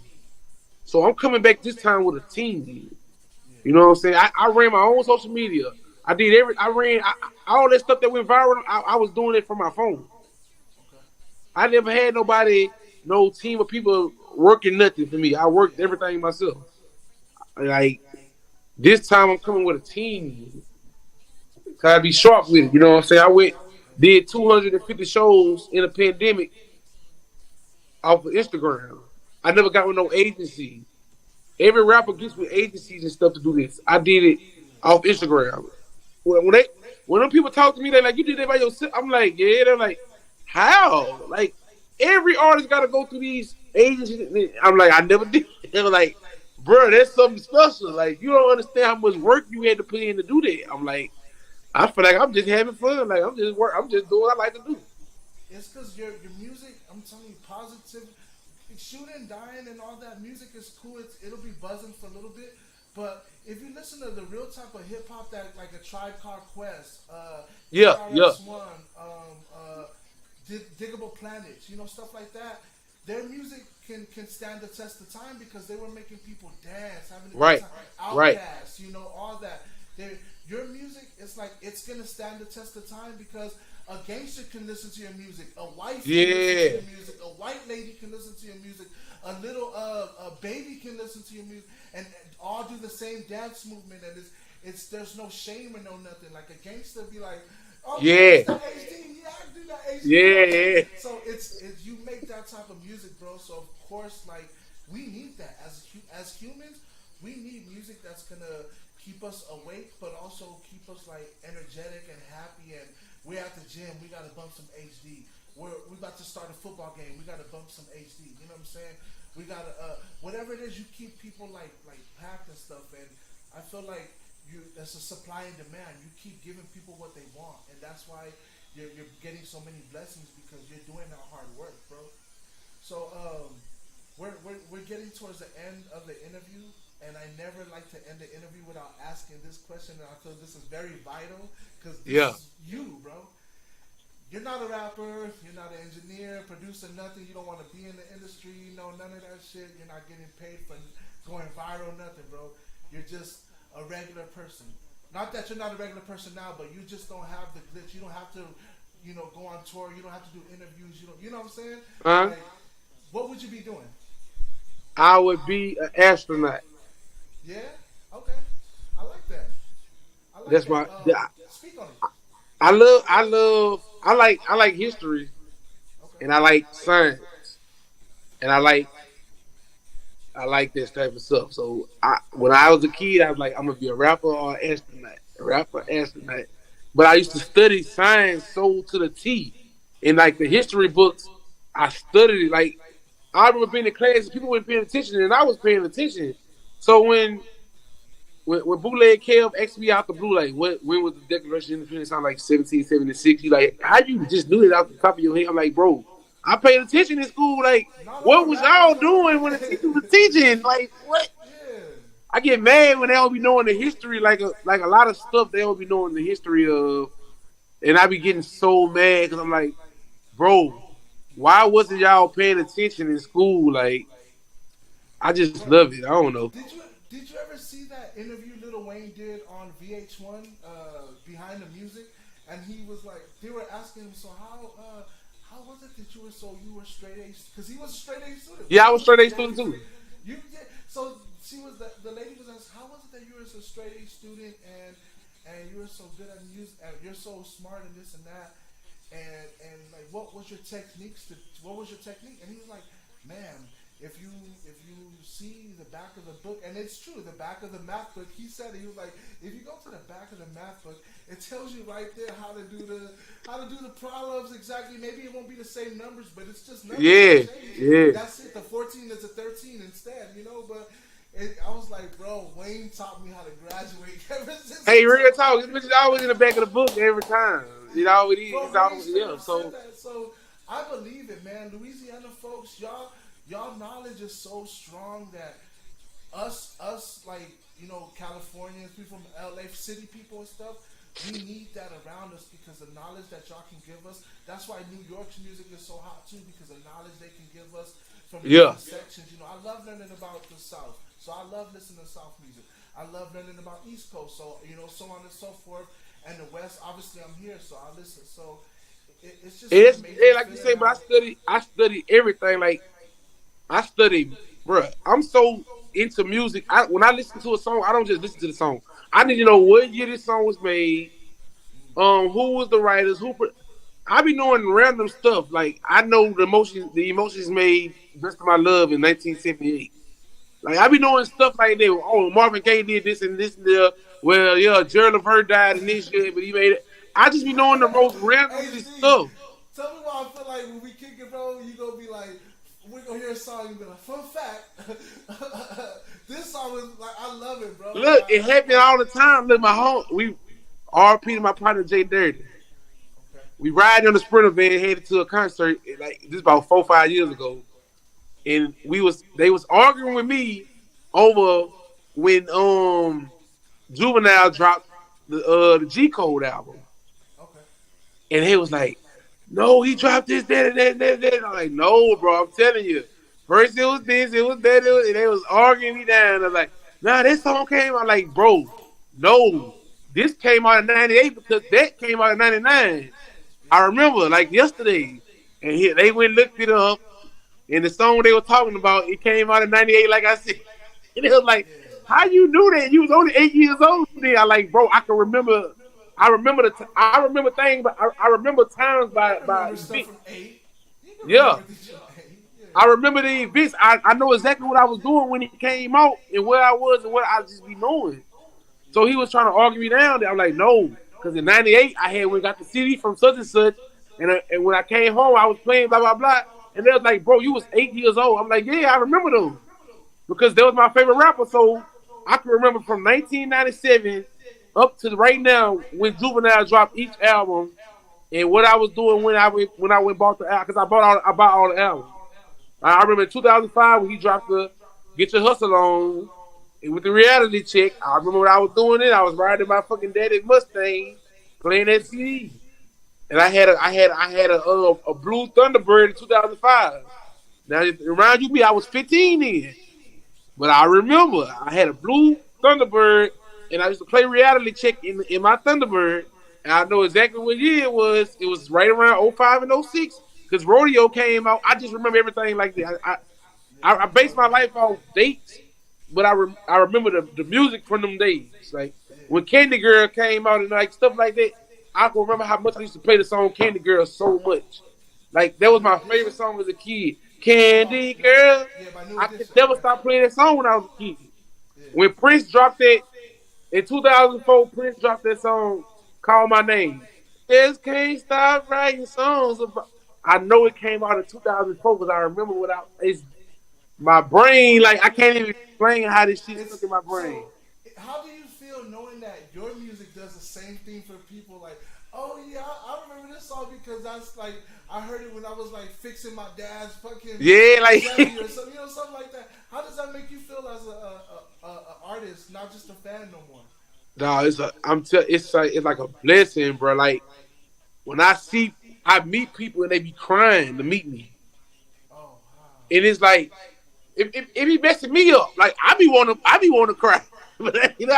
So I'm coming back this time with a team. You know what I'm saying? I ran my own social media. All that stuff that went viral. I was doing it from my phone. I never had nobody, no team of people working nothing for me. I worked everything myself. Like this time, I'm coming with a team. Gotta be sharp with it. You know what I'm saying? Did 250 shows in a pandemic off of Instagram. I never got with no agency. Every rapper gets with agencies and stuff to do this. I did it off Instagram. When them people talk to me, they're like, "You did that by yourself." I'm like, "Yeah." They're like, "How?" Like every artist got to go through these agencies. I'm like, "I never did." They're like, "Bro, that's something special. Like you don't understand how much work you had to put in to do that." I'm like, I feel like I'm just having fun. Like I'm just doing what I like to do. It's because your music, I'm telling you, positive, shooting, dying, and all that music is cool. It'll be buzzing for a little bit, but if you listen to the real type of hip hop that like a Tribe Called Quest, Yeah, yeah, KRS-One, Diggable Planets, stuff like that. Their music can stand the test of time because they were making people dance, having a good right, time. right. Outcasts, all that. Your music is like it's gonna stand the test of time because a gangster can listen to your music, a wife can listen to your music, a white lady can listen to your music, a little a baby can listen to your music, and all do the same dance movement, and it's there's no shame or no nothing. Like a gangster be like, oh Yeah, it's the HD, yeah, I do that HD. yeah. So it's you make that type of music, bro. So of course, like we need that as humans, we need music that's gonna keep us awake, but also keep us like energetic and happy. And we're at the gym, we gotta bump some HD. We're about to start a football game, we gotta bump some HD. You know what I'm saying? We gotta whatever it is, you keep people like packed and stuff. And I feel like there's a supply and demand. You keep giving people what they want, and that's why you're getting so many blessings because you're doing that hard work, bro. So we're getting towards the end of the interview, and I never like to end the interview without asking this question. And I feel this is very vital because this is you, bro. You're not a rapper. You're not an engineer, producer, nothing. You don't want to be in the industry. None of that shit. You're not getting paid for going viral, nothing, bro. You're just a regular person. Not that you're not a regular person now, but you just don't have the glitch. You don't have to, go on tour. You don't have to do interviews. You know what I'm saying? Like, what would you be doing? I would be an astronaut. Yeah. Okay. I like that. That's my. Speak on it. I like history, Okay. and I like science, and I like this type of stuff. So when I was a kid, I was like, I'm gonna be a rapper or an astronaut, a rapper, astronaut. But I used to study science so to the T. In like the history books, I studied it. Like I remember being in class, and people weren't paying attention, and I was paying attention. So when Bootleg Kev asked me out the blue, like, when was the Declaration of Independence? I'm like 1776. He like, how you just knew it off the top of your head? I'm like, bro, I paid attention in school. Like, Not what all was rappers, y'all though. doing when the teacher was teaching? Like, what? Yeah. I get mad when they don't be knowing the history, like a lot of stuff they don't be knowing the history of, and I be getting so mad because I'm like, bro, why wasn't y'all paying attention in school? Like, I just love it. I don't know. Did you ever see that interview Lil Wayne did on VH1 behind the music? And he was like, they were asking him, so how was it that you were straight A? Because he was a straight A student. Yeah, I was straight A student too. So the lady was asked, how was it that you were a straight A student and you were so good at music, and you're so smart and this and that, and like what was your technique? And he was like, man, if you if you see the back of the book, and it's true, the back of the math book, he said it, he was like, if you go to the back of the math book, it tells you right there how to do the problems exactly. Maybe it won't be the same numbers, but it's just numbers. Yeah, yeah. That's it. The 14 is a 13 instead, you know. But I was like, bro, Wayne taught me how to graduate ever since. Hey, real talk. This bitch is always in the back of the book every time. It always is. Bro, It's always, yeah. So I believe it, man. Louisiana folks, y'all knowledge is so strong that us like, you know, Californians, people from LA, city people and stuff, we need that around us because the knowledge that y'all can give us. That's why New York's music is so hot too, because the knowledge they can give us from different sections. You know, I love learning about the South, so I love listening to South music. I love learning about East Coast, so you know, so on and so forth. And the West, obviously, I'm here, so I listen. So it's just like you say, but I study everything. Like I study, bruh. I'm so into music. When I listen to a song, I don't just listen to the song. I need to know what year this song was made. Who was the writers? I be knowing random stuff. Like I know the emotions made "Best of My Love" in 1978. Like I be knowing stuff like that. Oh, Marvin Gaye did this and this and that. Well, yeah, Gerald Levert died in this year, but he made it. I just be knowing the most random Hey, stuff. tell me why I feel like when we kick it, bro, you gonna be like, we're gonna hear a song, you be like, fun fact, this song was like, I love it, bro. Look, it happened all the time. Look, we RP to my partner Jay Dirty. We ride on the Sprinter van headed to a concert like this about 4-5 years ago, and they was arguing with me over when Juvenile dropped the G Code album, Okay. and he was like, "No, he dropped this, that, and that." I'm like, "No, bro, I'm telling you. First it was this, it was that, and they was arguing me down. I'm like, nah, this song came out." Like, bro, no, this came out in '98 because that came out in '99. I remember like yesterday, and they went and looked it up, and the song they were talking about it came out in '98. Like I said, and it was like, how you knew that? You was only 8 years old then. I like, bro, I can remember. I remember I remember things, but I remember times by Stuff events. from 8. Yeah. I remember the events. I know exactly what I was doing when it came out and where I was and what I just be knowing. So he was trying to argue me down. I'm like, no, because in '98 I had got the CD from such and such, and when I came home I was playing blah blah blah, and they was like, bro, you was 8 years old. I'm like, yeah, I remember those because that was my favorite rapper. So I can remember from 1997 up to right now when Juvenile dropped each album and what I was doing when I went bought the album because I bought all the albums. I remember in 2005 when he dropped the "Get Your Hustle On" and with the reality check. I remember when I was doing it. I was riding my fucking daddy's Mustang, playing that CD, and I had a blue Thunderbird in 2005. Now, remind you me, I was 15 then, but I remember I had a blue Thunderbird, and I used to play reality check in my Thunderbird, and I know exactly what year it was. It was right around '05 and '06. Because Rodeo came out, I just remember everything like that. I base my life off dates, but I remember the music from them days. Like when Candy Girl came out and like stuff like that, I can remember how much I used to play the song Candy Girl so much. Like that was my favorite song as a kid. Candy Girl. I could never stop playing that song when I was a kid. When Prince dropped that in 2004, Prince dropped that song "Call My Name." Just can't stop writing songs about. I know it came out in 2004 because I remember it's my brain. Like I can't even explain how this shit stuck in my brain. So, how do you feel knowing that your music does the same thing for people? Like, oh yeah, I remember this song because that's like I heard it when I was like fixing my dad's fucking or something, you know, something like that. How does that make you feel as a artist, not just a fan no more? No, it's like a blessing, bro. Like when I meet people and they be crying to meet me. Oh, wow. And it's like it be messing me up. Like I be want to cry. But you know,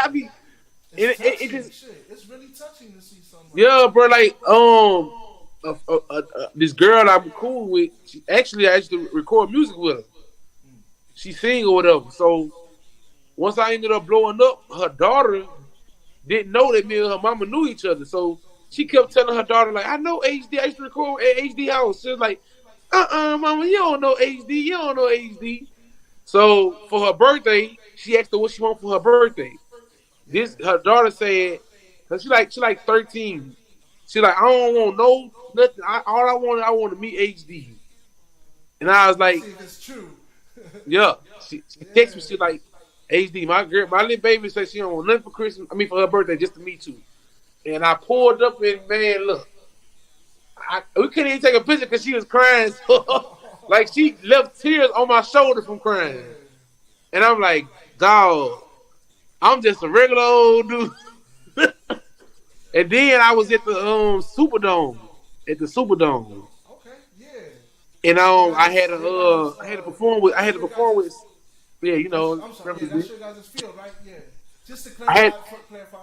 it's really touching to see something. Yeah, bro. Like this girl I'm cool with. I used to record music with her. She sing or whatever. So once I ended up blowing up, her daughter didn't know that me and her mama knew each other. So she kept telling her daughter, like, I know HD. I used to record at HD House. She was like, Mama, you don't know HD. You don't know HD. So for her birthday, she asked her what she want for her birthday. Yeah. This her daughter said, cause she like 13. She like, I don't want no nothing. I want to meet HD. And I was like, See if it's true. yeah. She Yeah. texted me. She like, HD, my little baby said she don't want nothing for Christmas. I mean for her birthday, just to meet you. And I pulled up and man, look, we couldn't even take a picture because she was crying. So, like she left tears on my shoulder from crying. And I'm like, dog, I'm just a regular old dude. And then I was at the Superdome, at the Superdome, Okay. Yeah. and You guys, I had to that's your perform with, guys'. yeah, I'm sorry. Yeah, that's represent. your guys' field, right? Yeah. Just to I had clarify.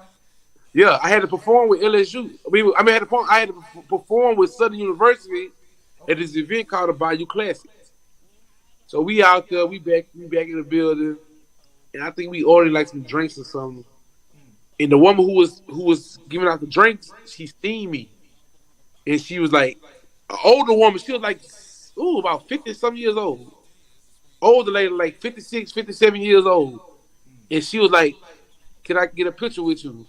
yeah, I had to perform with LSU. I had to perform with Southern University at Okay. this event called the Bayou Classics. So we out there, we back in the building, and I think we ordered like some drinks or something. And the woman who was giving out the drinks, she steamed me, and she was like an older woman. She was like, ooh, about 50 some years old. Older lady, like 56, 57 years old. And she was like, can I get a picture with you?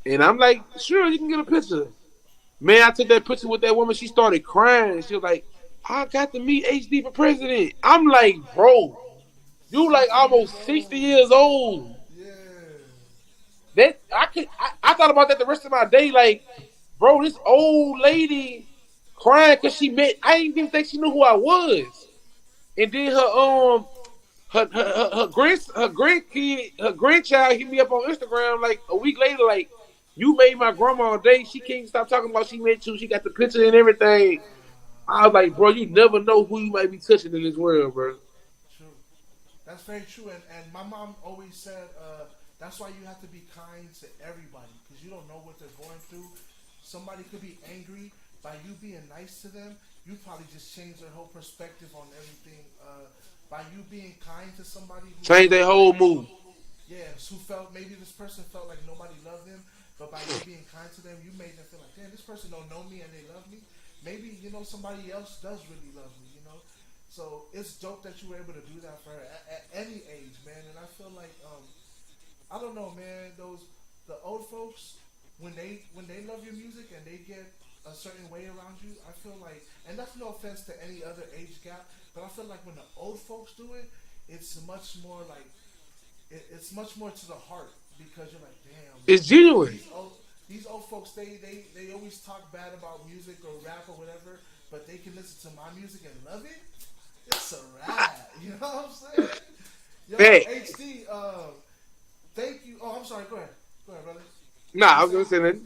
And I'm like, sure, you can get a picture. Man, I took that picture with that woman. She started crying. She was like, I got to meet HD for president. I'm like, bro, you like 60 years almost 60 old. years old. Yeah. I thought about that the rest of my day. Like, bro, this old lady crying because I didn't even think she knew who I was. And then her grandchild hit me up on Instagram like a week later, like, you made my grandma day. She can't stop talking about she met you. She got the picture and everything. I was like, bro, you never know who you might be touching in this world, bro. True. That's very true. And my mom always said that's why you have to be kind to everybody because you don't know what they're going through. Somebody could be angry by you being nice to them. You probably just change their whole perspective on everything. By you being kind to somebody Change their whole mood. who felt maybe this person felt like nobody loved them, but by you being kind to them, you made them feel like, damn, this person don't know me and they love me. Maybe somebody else does really love me. So it's dope that you were able to do that for her at any age, man. And I feel like I don't know, man. The old folks when they love your music and they get a certain way around you, I feel like, and that's no offense to any other age gap, but I feel like when the old folks do it, it's much more like it's much more to the heart because you're like, damn, It's genuine. these old folks they always talk bad about music or rap or whatever, but they can listen to my music and love it. It's a rap, you know what I'm saying? Yo, Hey, HD, thank you. Oh, I'm sorry. Go ahead, brother. nah, I was gonna say that.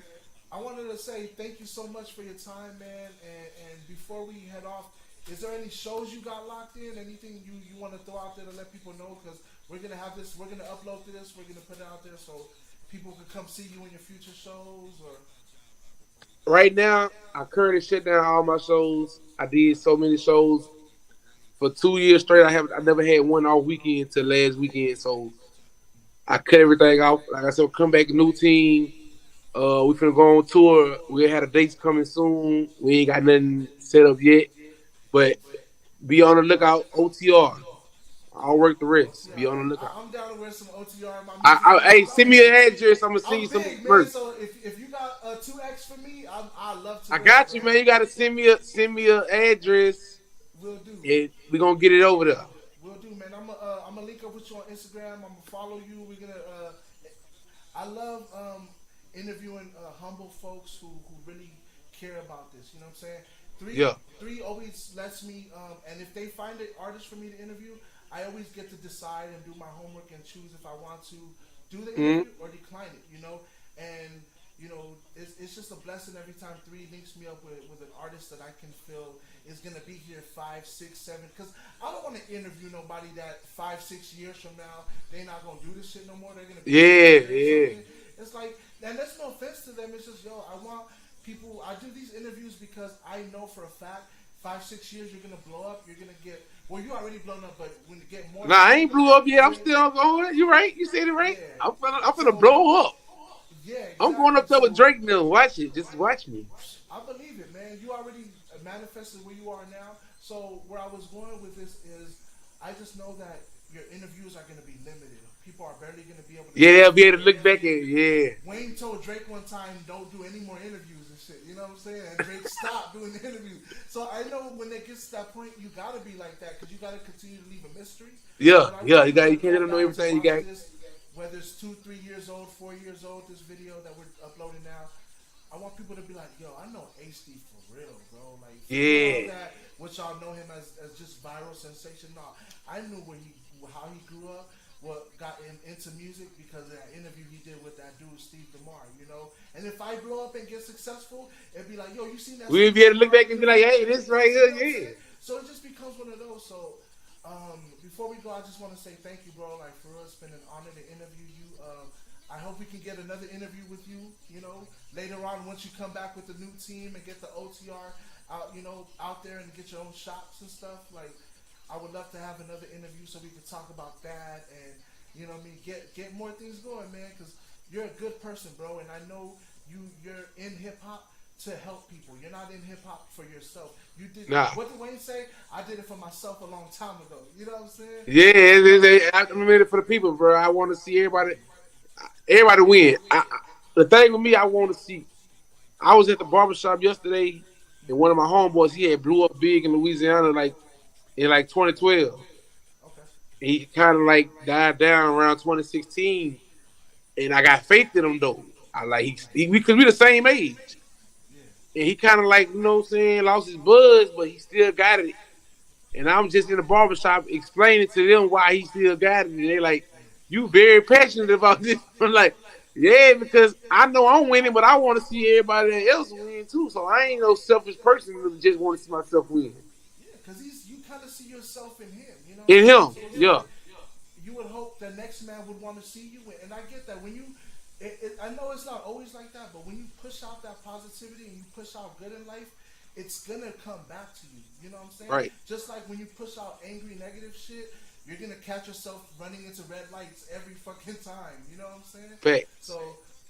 I wanted to say thank you so much for your time, man. And before we head off, is there any shows you got locked in? Anything you want to throw out there to let people know? Because we're gonna have this. We're gonna upload to this. We're gonna put it out there so people can come see you in your future shows. Or Right now, I currently shut down all my shows. I did so many shows for 2 years straight. I never had one off weekend till last weekend. So I cut everything off. Like I said, come back, new team. We finna go on tour. We had a dates coming soon. We ain't got nothing set up yet, but be on the lookout. OTR. I'll work the rest. Be on the lookout. I'm down to wear some OTR in my music. Hey, send me an address. I'm gonna send you I'm some big, man. merch. So if you got a 2X for me, I love to. I wear got it, you, man. You gotta send me an address, Will do. and we gonna get it over there. Will do, man. I'm gonna link up with you on Instagram. I'm gonna follow you. We're gonna. I love interviewing humble folks who really care about this. You know what I'm saying? Yeah. Three always lets me, and if they find an artist for me to interview, I always get to decide and do my homework and choose if I want to do the interview or decline it. And it's just a blessing every time Three links me up with an artist that I can feel is gonna be here 5, 6, 7. Because I don't want to interview nobody that 5, 6 years from now they're not gonna do this shit no more. They're gonna be Yeah. It's like, and that's no offense to them. It's just I want people. I do these interviews because I know for a fact 5, 6 years you're gonna blow up. You're gonna get you already blown up, but when you get more. Nah, I ain't blew up yet. I'm still going. You right. You said it right. Yeah. I'm finna blow up. Yeah, I'm going up exactly. there with So Drake now. Watch it. Just watch me. I believe it, man. You already manifested where you are now. So where I was going with this is, I just know that your interviews are going to be limited. People are barely going to be able to Yeah, see they'll be you able to look back interview. at it. Wayne told Drake one time, "Don't do any more interviews and shit." You know what I'm saying? And Drake stopped doing the interviews. So I know when it gets to that point, you gotta be like that because you gotta continue to leave a mystery. Yeah, But I yeah. want You got. people You to can't let go them know back to everything you watch got. this, whether it's 2, 3 years old, 4 years old. This video that we're uploading now, I want people to be like, "Yo, I know HD for real, bro." Like, forget all Yeah, that. What y'all know him as just viral sensation. No, I knew how he grew up, what got him into music because of that interview he did with that dude Steve DeMar. You know, and if I grow up and get successful, it'd be like, "Yo, you seen that we'll Steve be able to look DeMar back and be like, interview?" "Hey, this right You here, know what I'm yeah." saying? So it just becomes one of those. So before we go, I just want to say thank you, bro. Like, for us, it's been an honor to interview you. I hope we can get another interview with you. You know, later on once you come back with the new team and get the OTR out, you know, out there and get your own shops and stuff. Like, I would love to have another interview so we could talk about that and, you know what I mean, get more things going, man. Because you're a good person, bro, and I know you're in hip hop to help people. You're not in hip hop for yourself. You did Nah. what did Wayne say? I did it for myself a long time ago. You know what I'm saying? Yeah, I'm in it for the people, bro. I want to see everybody win. The thing with me, I want to see. I was at the barbershop yesterday, and one of my homeboys, he had blew up big in Louisiana, like in like 2012. Okay. He kind of like died down around 2016, and I got faith in him though. I like because we the same age, Yeah. and he kind of like what I'm saying, lost his buzz, but he still got it. And I'm just in the barbershop explaining to them why he still got it. And they're like, "You very passionate about this." I'm like, "Yeah, because I know I'm winning, but I want to see everybody else win too. So I ain't no selfish person that just want to see myself win." Yeah, because you kind of see yourself in him. You know what In I'm saying? him, So it's yeah. like you would hope the next man would want to see you win. And I get that when you. I know it's not always like that, but when you push out that positivity and you push out good in life, it's gonna come back to you. You know what I'm saying? Right. Just like when you push out angry, negative shit, you're gonna catch yourself running into red lights every fucking time. You know what I'm saying? Facts. So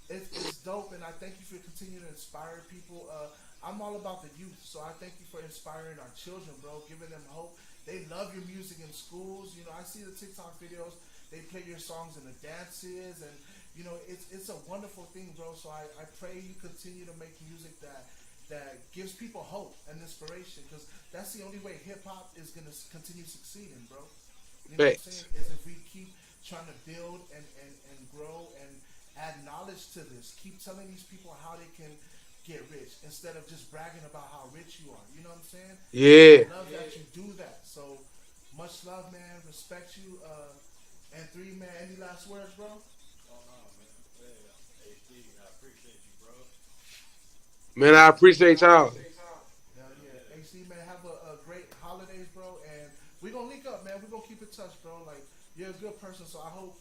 it's dope, and I thank you for continuing to inspire people. I'm all about the youth, so I thank you for inspiring our children, bro, giving them hope. They love your music in schools. You know, I see the TikTok videos. They play your songs in the dances, and you know, it's a wonderful thing, bro. So I pray you continue to make music that gives people hope and inspiration, because that's the only way hip hop is gonna continue succeeding, bro. You know what I'm Facts. saying? Is if we keep trying to build and grow and add knowledge to this, keep telling these people how they can get rich instead of just bragging about how rich you are. You know what I'm saying? Yeah. I love that you do that. So much love, man. Respect you. And three, man. Any last words, bro? Oh no, man. Hey, HD, I appreciate you, bro. Man, I appreciate y'all. Hell yeah. AC, man, have a great holidays, bro. And we're gonna link up, man. We're gonna keep in touch, bro. Like, you're a good person, so I hope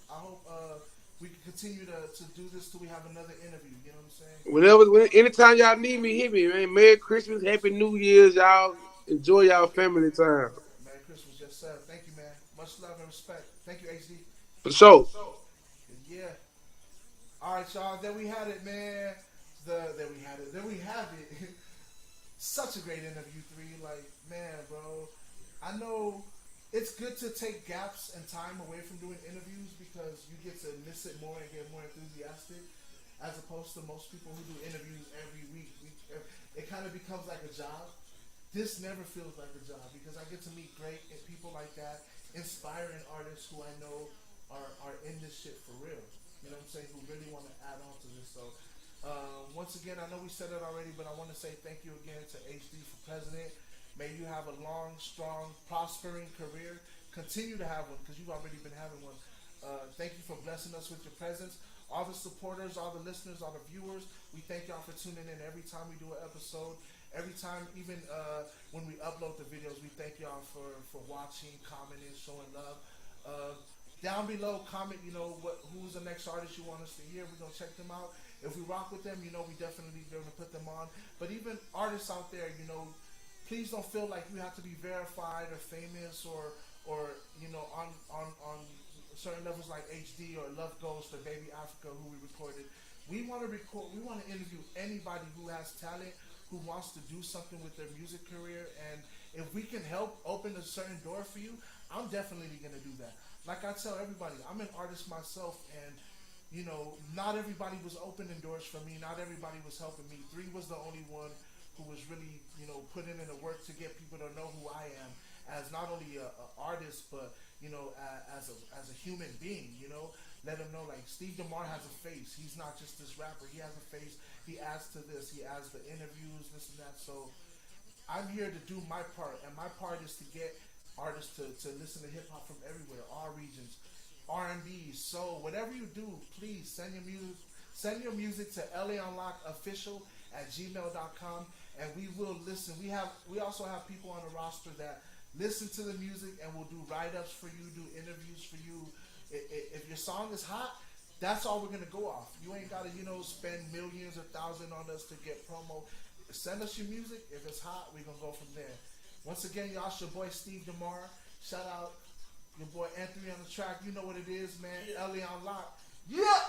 we can continue to do this till we have another interview. You know what I'm saying? Anytime y'all need me, hit me, man. Merry Christmas, Happy New Year's, y'all. Enjoy y'all family time. Merry Christmas, yes sir. Thank you, man. Much love and respect. Thank you, HD. For sure. Yeah. All right, y'all. There we had it, man. There we had it. There we have it. Such a great interview, three. Like, man, bro. I know it's good to take gaps and time away from doing interviews because you get to miss it more and get more enthusiastic, as opposed to most people who do interviews every week. It kind of becomes like a job. This never feels like a job because I get to meet great people like that, inspiring artists who I know are in this shit for real. You know what I'm saying? Who really want to add on to this. So, once again, I know we said it already, but I want to say thank you again to HD4President. May you have a long, strong, prospering career. Continue to have one because you've already been having one. Thank you for blessing us with your presence. All the supporters, all the listeners, all the viewers, we thank y'all for tuning in every time we do an episode. Every time, even when we upload the videos, we thank y'all for watching, commenting, showing love. Down below, comment, you know, who's the next artist you want us to hear. We're going to check them out. If we rock with them, you know, we definitely going to put them on. But even artists out there, you know, please don't feel like you have to be verified or famous or you know, on certain levels like HD or Love Ghost or Baby Africa, who we recorded. We want to record. We want to interview anybody who has talent, who wants to do something with their music career, and if we can help open a certain door for you, I'm definitely gonna do that. Like I tell everybody, I'm an artist myself, and not everybody was opening doors for me. Not everybody was helping me. Three was the only one who was really, putting in the work to get people to know who I am as not only a artist, but as a human being. Let them know like Steve DeMar has a face. He's not just this rapper. He has a face. He adds to this. He adds the interviews, this and that. So I'm here to do my part, and my part is to get artists to listen to hip hop from everywhere, all regions, R&B, soul, whatever you do. Please send your music to launlockofficial@gmail.com, and we will listen. We also have people on the roster that listen to the music and will do write-ups for you, do interviews for you. If your song is hot, that's all we're gonna go off. You ain't gotta, spend millions or thousands on us to get promo. Send us your music. If it's hot, we're gonna go from there. Once again, y'all, it's your boy Steve DeMar. Shout out your boy Anthony on the track. You know what it is, man. LA on lock. Yeah!